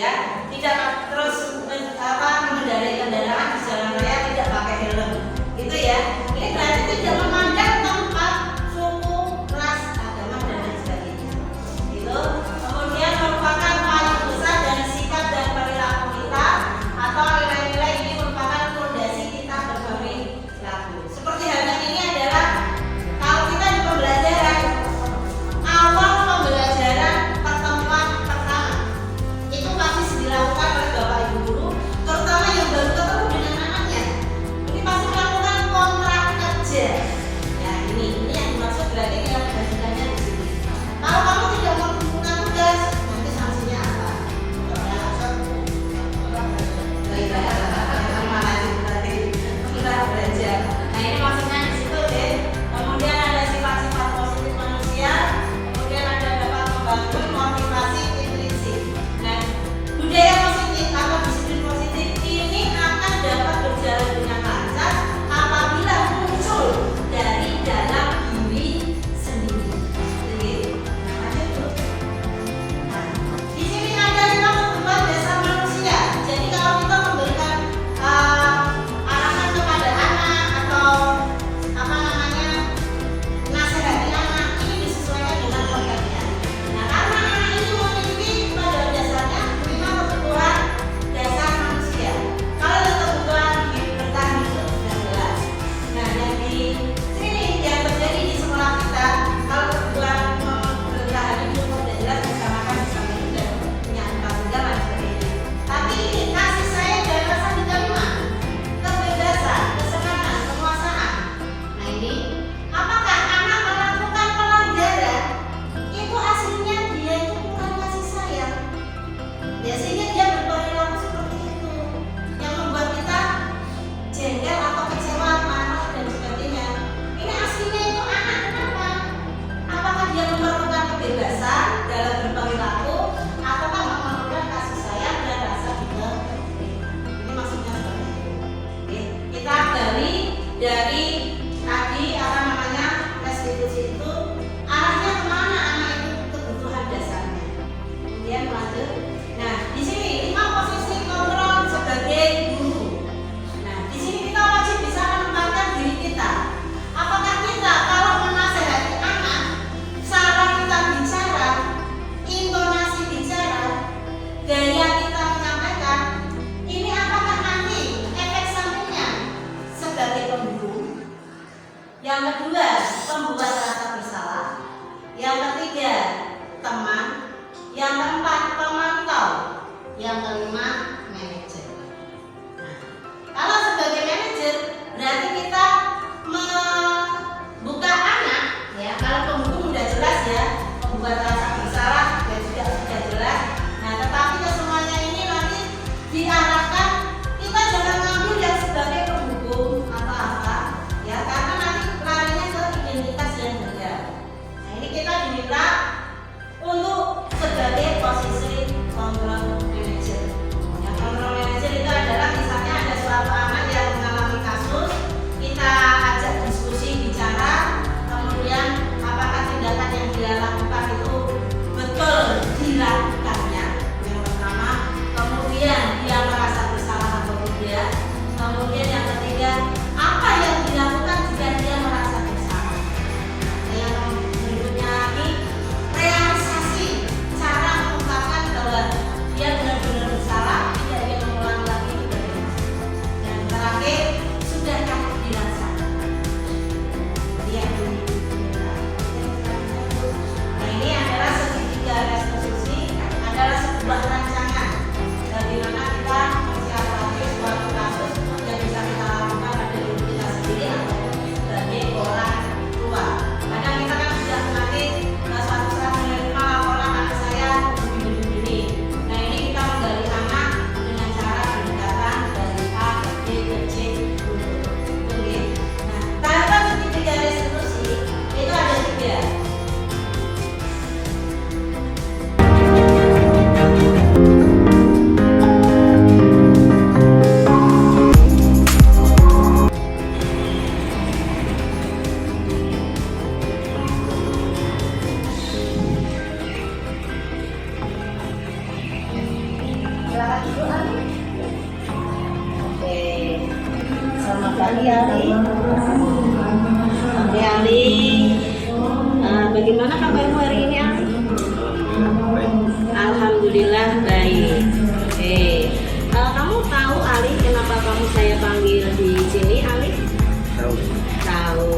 ya, tidak terus mengendarai kendaraan di jalan raya tidak pakai helm, gitu ya. Ini berarti tidak memandang tempat, suku, ras, agama dan lain sebagainya. Gitu. Kemudian merupakan paling besar dari sikap dan perilaku kita atau nilai-nilai ini merupakan fondasi kita berperilaku. Seperti halnya ini adalah kalau kita di pembelajaran, awal pembelajaran pertemuan pertama itu pasti dilakukan oleh bapak ibu guru, terutama yang baru ketemu dengan anaknya. Ini pasti melakukan kontrak kerja. Nah ini yang dimaksud berarti kita berdasarkannya di sini. Kalau kamu tidak melakukan tugas, nanti sanksinya apa? Belajar. Nah ini maksudnya di situ deh. Kemudian ada sifat-sifat positif manusia. Kemudian ada dapat membangun motivasi intrinsik. Nah budaya positif atau disiplin positif ini akan dapat berjalan dengan lancar apabila muncul dari dalam diri sendiri. Jadi, lanjut dulu. Nah, di sini ada 5 kebutuhan dasar manusia. Jadi kalau kita memberikan arahan kepada anak atau apa namanya nasihati anak, ini disesuaikan dengan konteksnya. Nah karena anak ini memiliki pada dasarnya 5 kebutuhan dasar manusia. Kalau yang kebutuhan bertahan hidup sudah jelas. Nah yang di sini yang terjadi di sekolah kita, kalau kebutuhan bertahan hidup sudah jelas, bisa makan, bisa minum, dan punya tempat tinggal dan sebagainya. Tapi ini kasih sayang dan rasa diterima, kebebasan, kesenangan, kekuasaan. Nah ini, apakah anak melakukan pelanggaran? Itu aslinya dia itu bukan kasih sayang. Biasanya dia berperilaku seperti itu, yang membuat kita jengkel atau kecewa, marah dan sebagainya. Ini aslinya itu anak kenapa? Apakah dia memerlukan kebebasan dalam berperilaku, ataukah memerlukan kasih sayang dan rasa diterima? Ini maksudnya seperti itu. Oke, kita dari tadi apa namanya restitusi itu arahnya kemana anak itu kebutuhan dasarnya. Kemudian lanjut. Nah di sini 5 posisi kontrol sebagai guru. Nah di sini kita wajib bisa menempatkan diri kita. Apakah kita kalau menasehati anak, cara kita bicara, intonasi bicara, gaya kita menyampaikan, ini apakah nanti efek sampingnya sebagai pemburu? Yang kedua, pembuat rasa bersalah. Yang ketiga, teman. Yang keempat, pemantau. Yang kelima, manajer. Nah, kalau sebagai manajer, berarti kita membuka anak, ya. Kalau pemburu sudah jelas ya, pembuat rasa bersalah dan juga sudah jelas. Nah, tetapi semuanya ini nanti diarahkan kita jangan ngambil yang sebagai penghukum atau apa, ya, karena nanti larinya ke identitas yang berbeda. Nah, ini kita diminta untuk sebagai posisi kontrol manager. Yang kontrol manager itu adalah misalnya ada suatu anak yang mengalami kasus, kita ajak diskusi bicara, kemudian apakah tindakan yang dia lakukan itu betul dilakukannya. Yang pertama, kemudian dia merasa bersalah atau tidak. Kemudian yang ketiga, apa yang dilakukan jika dia merasa bersalah. Yang berikutnya lagi, realisasi cara mengungkapkan bahwa dia lagi Ali. Oke Ali, bagaimana kabarmu hari ini Ali? Alhamdulillah baik. Oke, kamu tahu Ali kenapa kamu saya panggil di sini Ali? Tahu.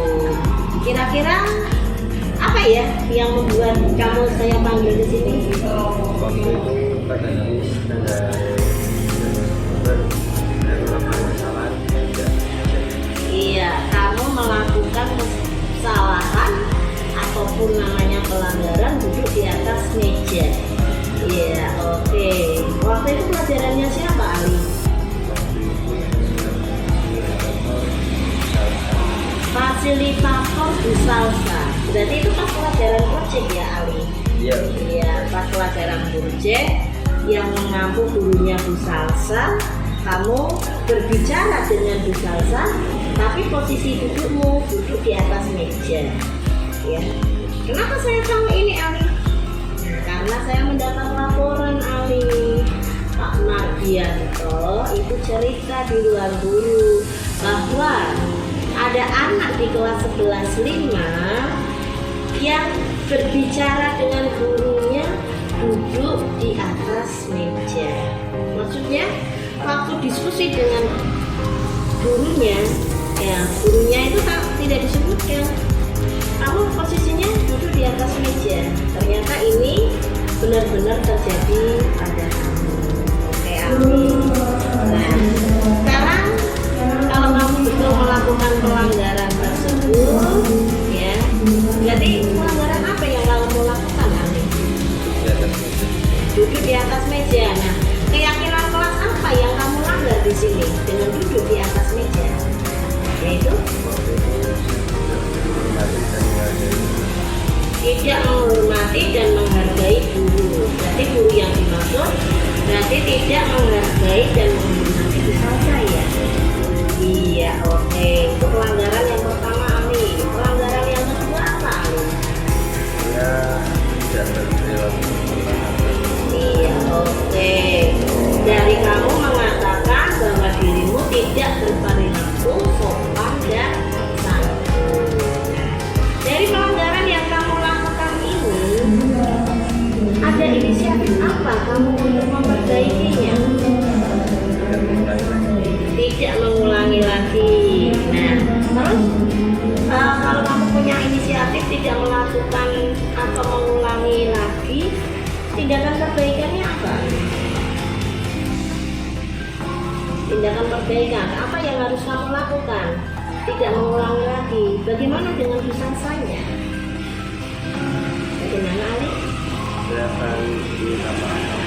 Kira-kira apa ya yang membuat kamu saya panggil di sini? Iya, kamu melakukan kesalahan ataupun namanya pelanggaran duduk di atas meja. Iya, oke. Waktu itu pelajarannya siapa Ali? Fasilitator Bu Salsa. Berarti itu pas pelajaran project ya Ali? Iya. Iya, pas pelajaran project yang mengampu gurunya Bu Salsa. Kamu berbicara dengan Bu Salsa, tapi posisi dudukmu duduk di atas meja. Ya. Kenapa saya tahu ini Ali? Karena saya mendapat laporan Ali. Pak Mardianto itu cerita di ruang guru bahwa ada anak di kelas 11-5 yang berbicara dengan gurunya duduk di atas meja. Maksudnya waktu diskusi dengan gurunya, ya gurunya itu tidak disebutkan kamu posisinya duduk di atas meja. Ternyata ini benar-benar terjadi pada kamu. Oke Ali. Nah, sekarang kalau kamu betul melakukan pelanggaran tersebut, ya, berarti pelanggaran apa yang kamu lakukan Ali? Duduk di atas meja. Nah, keyakinan kelas apa yang kamu langgar di sini dengan duduk di atas meja? Yaitu tidak menghormati dan menghargai guru. Berarti guru yang dimaksud berarti tidak menghargai dan menghormati Bu Salsa ya. Iya, oke. Itu pelanggaran yang pertama Ali. Pelanggaran yang kedua apa Ali? Ya, tidak berperilaku. Iya, oke. Dari kamu mengatakan bahwa dirimu tidak berperilaku sopan dan santun. Dari pelanggaran yang kamu lakukan ini, ada inisiatif apa kamu untuk memperbaikinya? Tidak mengulangi lagi. Nah, terus kalau kamu punya inisiatif tidak melakukan atau mengulangi lagi, tindakan perbaikannya apa? Tindakan perbaikan apa yang harus kamu lakukan? Tidak mengulangi lagi. Bagaimana dengan Bu Salsanya? Bagaimana Ali? Saya akan minta maaf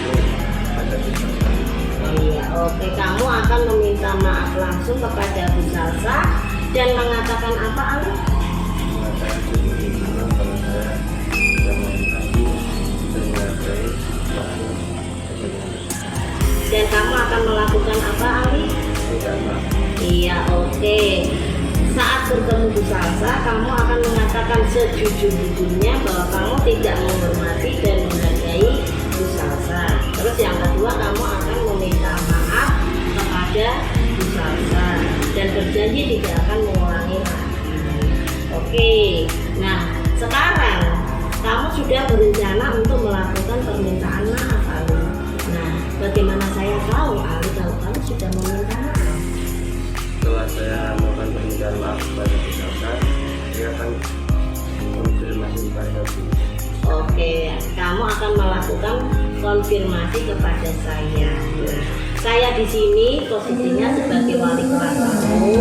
pada Bu Salsa. Oh iya, oke. Kamu akan meminta maaf langsung kepada Bu Salsa dan mengatakan apa Ali? Mengatakan sejujurnya kalau saya sudah mengingati dan menghargai bahwa Dan kamu akan melakukan apa Ali? tidak maaf. Iya, oke. Saat bertemu Bu Salsa, kamu akan mengatakan sejujur-jujurnya bahwa kamu tidak menghormati dan menghargai Bu Salsa. Terus yang kedua, kamu akan meminta maaf kepada Bu Salsa dan berjanji tidak akan mengulangi lagi. Oke. Nah, sekarang kamu sudah berencana untuk melakukan permintaan maaf Ali. Nah, bagaimana saya tahu Ali kalau kamu sudah meminta maaf? Setelah saya melakukan permintaan maaf kepada Bu Salsa, saya akan konfirmasi kepada Bu. Oke, kamu akan melakukan konfirmasi kepada saya. Saya di sini posisinya sebagai wali kelas kamu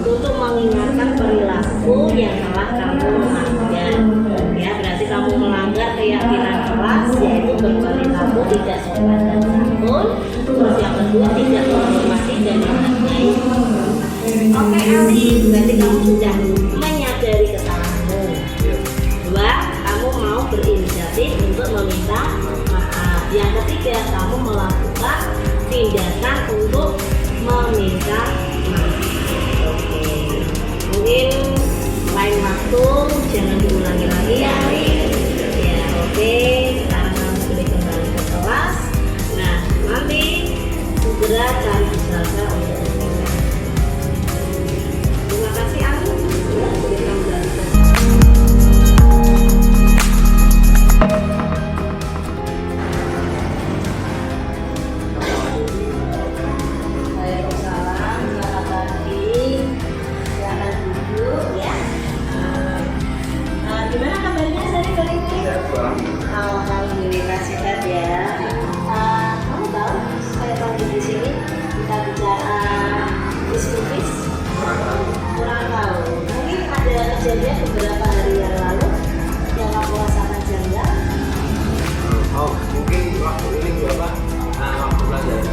untuk mengingatkan perilaku yang telah kamu melanggar. Ya, berarti kamu melanggar keyakinan kelas, yaitu berperilaku tidak sopan dan santun. Terus yang kedua, tidak menghormati dan menghargai. Oke Ali, berarti kamu sudah menyadari kesalahanmu. Dua, kamu mau berinisiatif untuk meminta maaf. Yang ketiga, kamu melakukan tindakan untuk meminta maaf. Oke, mungkin lain waktu jangan diulangi lagi ya Ali. Ya, oke. Sekarang kamu boleh kembali ke kelas. Nah, nanti segera cari Bu Salsa untuk Alhamdulillah sehat ya. Kamu tahu saya panggil di sini kita bicara bisnis? Kurang tahu. Mungkin ada kejadian beberapa hari yang lalu yang kamu rasakan janggal. Oh, mungkin waktu ini berapa? Waktu pelajaran.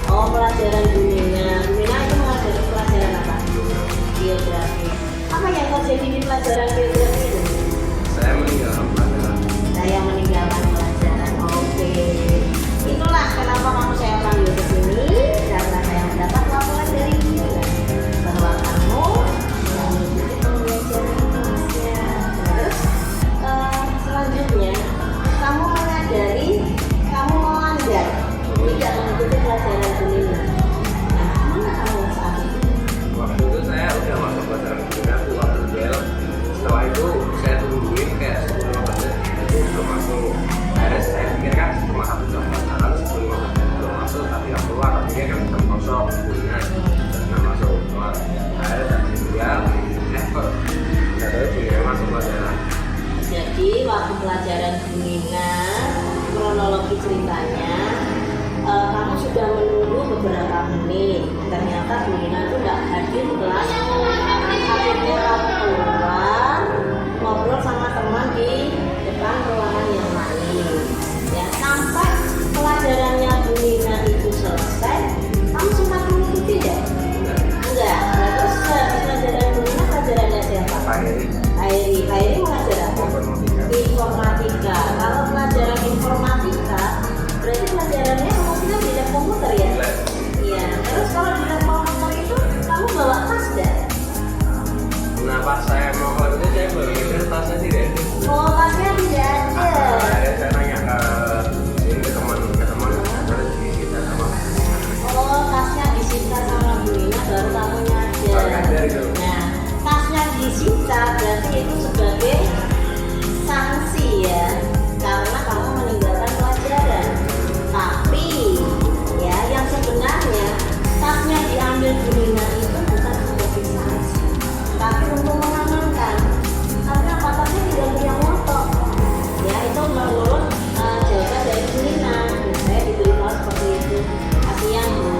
Oh, pelajaran dunia. Dunia itu mengajari pelajaran apa? Geografi. Apa yang terjadi di pelajaran geografi itu? Saya meninggalkan pelajaran. Saya meninggalkan pelajaran. Oke. Itulah kenapa kamu saya panggil ke sini, karena saya mendapat laporan dari ibu bahwa kamu mengikuti pembelajaran kelasnya. Terus selanjutnya kamu menyadari kamu melanggar tidak mengikuti pelajaran dunia. Nah, mana kamu saat itu? Waktu itu saya udah masuk pelajaran dunia, aku waktu bel. Setelah itu saya tungguin kayak 10 menit itu belum masuk. Akhirnya saya pikir kan cuma 1 jam pelajaran, 10 menit belum masuk, tapi yang keluar tapi kan jam kosong bukunya nggak masuk. Akhirnya dari dia kok nggak tahu dunia masuk pelajaran. Jadi waktu pelajaran Bunina, kronologi ceritanya, kamu sudah menunggu beberapa menit. Ternyata Bunina itu nggak hadir di kelas. Akhirnya kamu keluar ngobrol sama teman di depan ruangan yang lain. Ya, sampai pelajarannya Bunina itu selesai, kamu sempat mengikuti tidak? Enggak. Nah, terus pelajaran Bunina pelajarannya siapa? Airi mengajar apa? Informatika. Kalau pelajaran informatika, berarti pelajarannya kemungkinan di lab komputer ya? Iya. Terus kalau di lab komputer itu kamu bawa tas enggak? Nah pas saya mau keluar itu saya baru mikir tasnya tidak ada. Oh, tasnya tidak ada. Akhirnya saya nanya ke teman terus disita sama. Oh, tasnya disita sama Bu Nina baru kamu nyadar. Nah, tasnya disita berarti itu sebagai sanksi ya, karena kamu meninggalkan pelajaran. Tapi ya yang sebenarnya tasnya diambil Bu Nina itu bukan sebagai sanksi, tapi untuk mengamankan. Karena apa, tasnya tidak punya motor. Ya itu menurut jawaban dari Bu Nina. Saya diberitahu seperti itu. Kasihan Bu.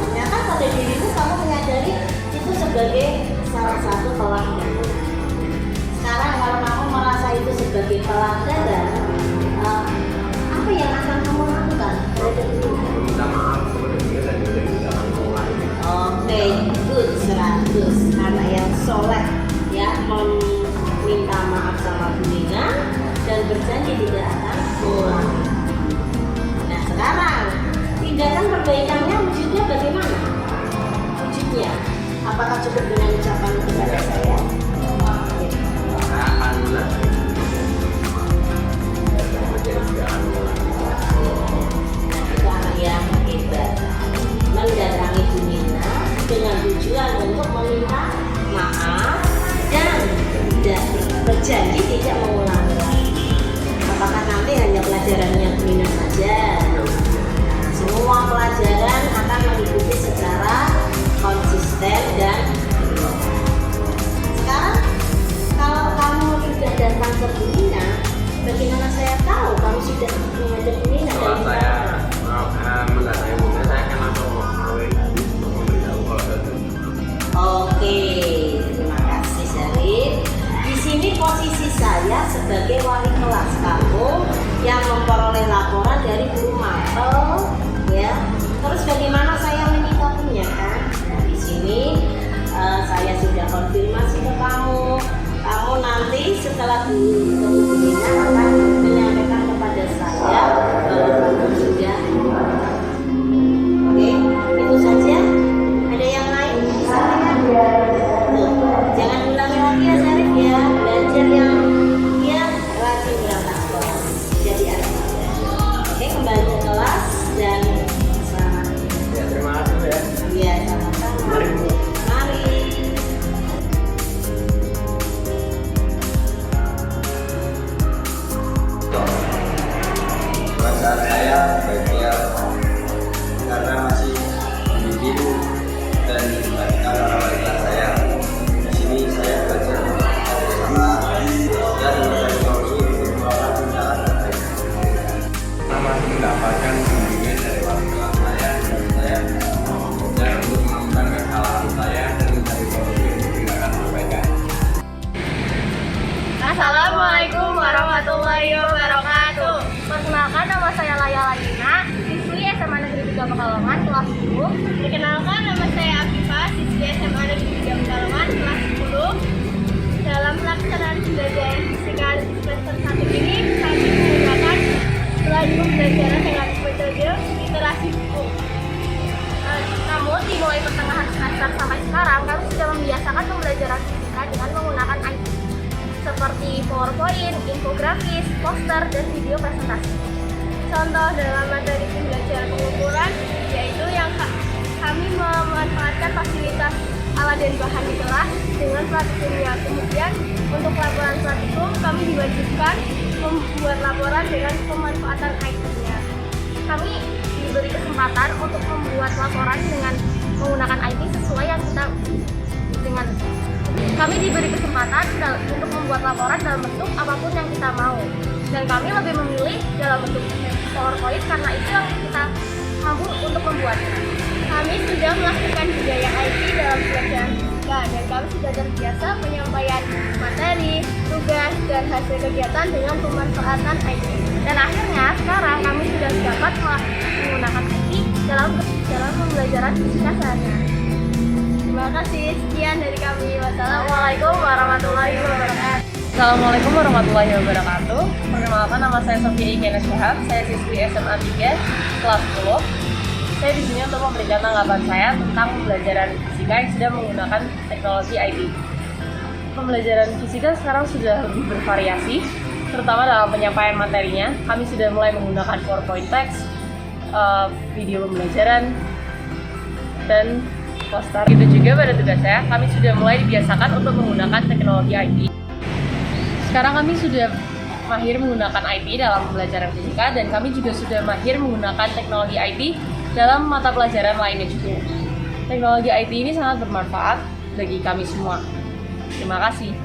Ternyata pada dirimu kamu menyadari itu sebagai salah satu pelanggaran. Sekarang kalau kamu merasa itu sebagai pelanggaran, apa yang akan kamu lakukan? Minta maaf kepada dia dan juga tidak akan mengulangi. Oke, good 100. Anak yang soleh ya, meminta maaf sama Bu Nina dan berjanji tidak akan mengulangi. Nah sekarang tindakan perbaikannya wujudnya bagaimana? Wujudnya apakah cukup dengan ucapan kepada saya? Saya akan menjadi tidak akan mengulangi. Itu anak yang hebat, mendatangi Bu Nina dengan tujuan untuk meminta maaf dan berjanji tidak mengulangi lagi. Apakah nanti hanya pelajarannya Bu Nina saja? Semua pelajaran akan mengikuti secara konsisten dan sekarang kalau kamu sudah datang wabarakatuh. Perkenalkan, nama saya Afifah, siswi SMA Negeri 3 Pekalongan, kelas 10. Dalam pelaksanaan pembelajaran fisika semester 1 ini, kami menggunakan pelajaran pembelajaran dengan metode literasi buku. Namun, dimulai pertengahan semester sampai sekarang, kami sudah membiasakan pembelajaran fisika dengan menggunakan IT, seperti PowerPoint, infografis, poster, dan video presentasi. Contoh dalam materi pembelajaran pengukuran yaitu yang kami memanfaatkan fasilitas alat dan bahan di kelas dengan praktikumnya. Kemudian untuk laporan praktikum kami diwajibkan membuat laporan dengan pemanfaatan IT-nya. Kami diberi kesempatan untuk membuat laporan dengan menggunakan IT sesuai yang kita dengan kami diberi kesempatan untuk membuat laporan dalam bentuk apapun yang kita mau, dan kami lebih memilih dalam bentuk PowerPoint karena itu yang kita mampu untuk membuatnya. Kami sudah melakukan budaya IT dalam pelajaran fisika dan kami sudah terbiasa penyampaian materi, tugas, dan hasil kegiatan dengan pemanfaatan IT. Dan akhirnya sekarang kami sudah dapat menggunakan IT dalam pembelajaran fisika sehari-hari. Terima kasih, sekian dari kami. Wassalamualaikum warahmatullahi wabarakatuh. Assalamualaikum warahmatullahi wabarakatuh. Perkenalkan, nama saya Sofia Ikena Syahab. Saya siswi SMA 3 kelas 10. Saya di sini untuk memberikan tanggapan saya tentang pembelajaran fisika yang sudah menggunakan teknologi IT. Pembelajaran fisika sekarang sudah lebih bervariasi, terutama dalam penyampaian materinya. Kami sudah mulai menggunakan PowerPoint text, video pembelajaran, dan poster. Itu juga pada tugas saya, kami sudah mulai dibiasakan untuk menggunakan teknologi IT. Sekarang kami sudah mahir menggunakan IT dalam pembelajaran fisika, dan kami juga sudah mahir menggunakan teknologi IT dalam mata pelajaran lainnya juga. Teknologi IT ini sangat bermanfaat bagi kami semua. Terima kasih.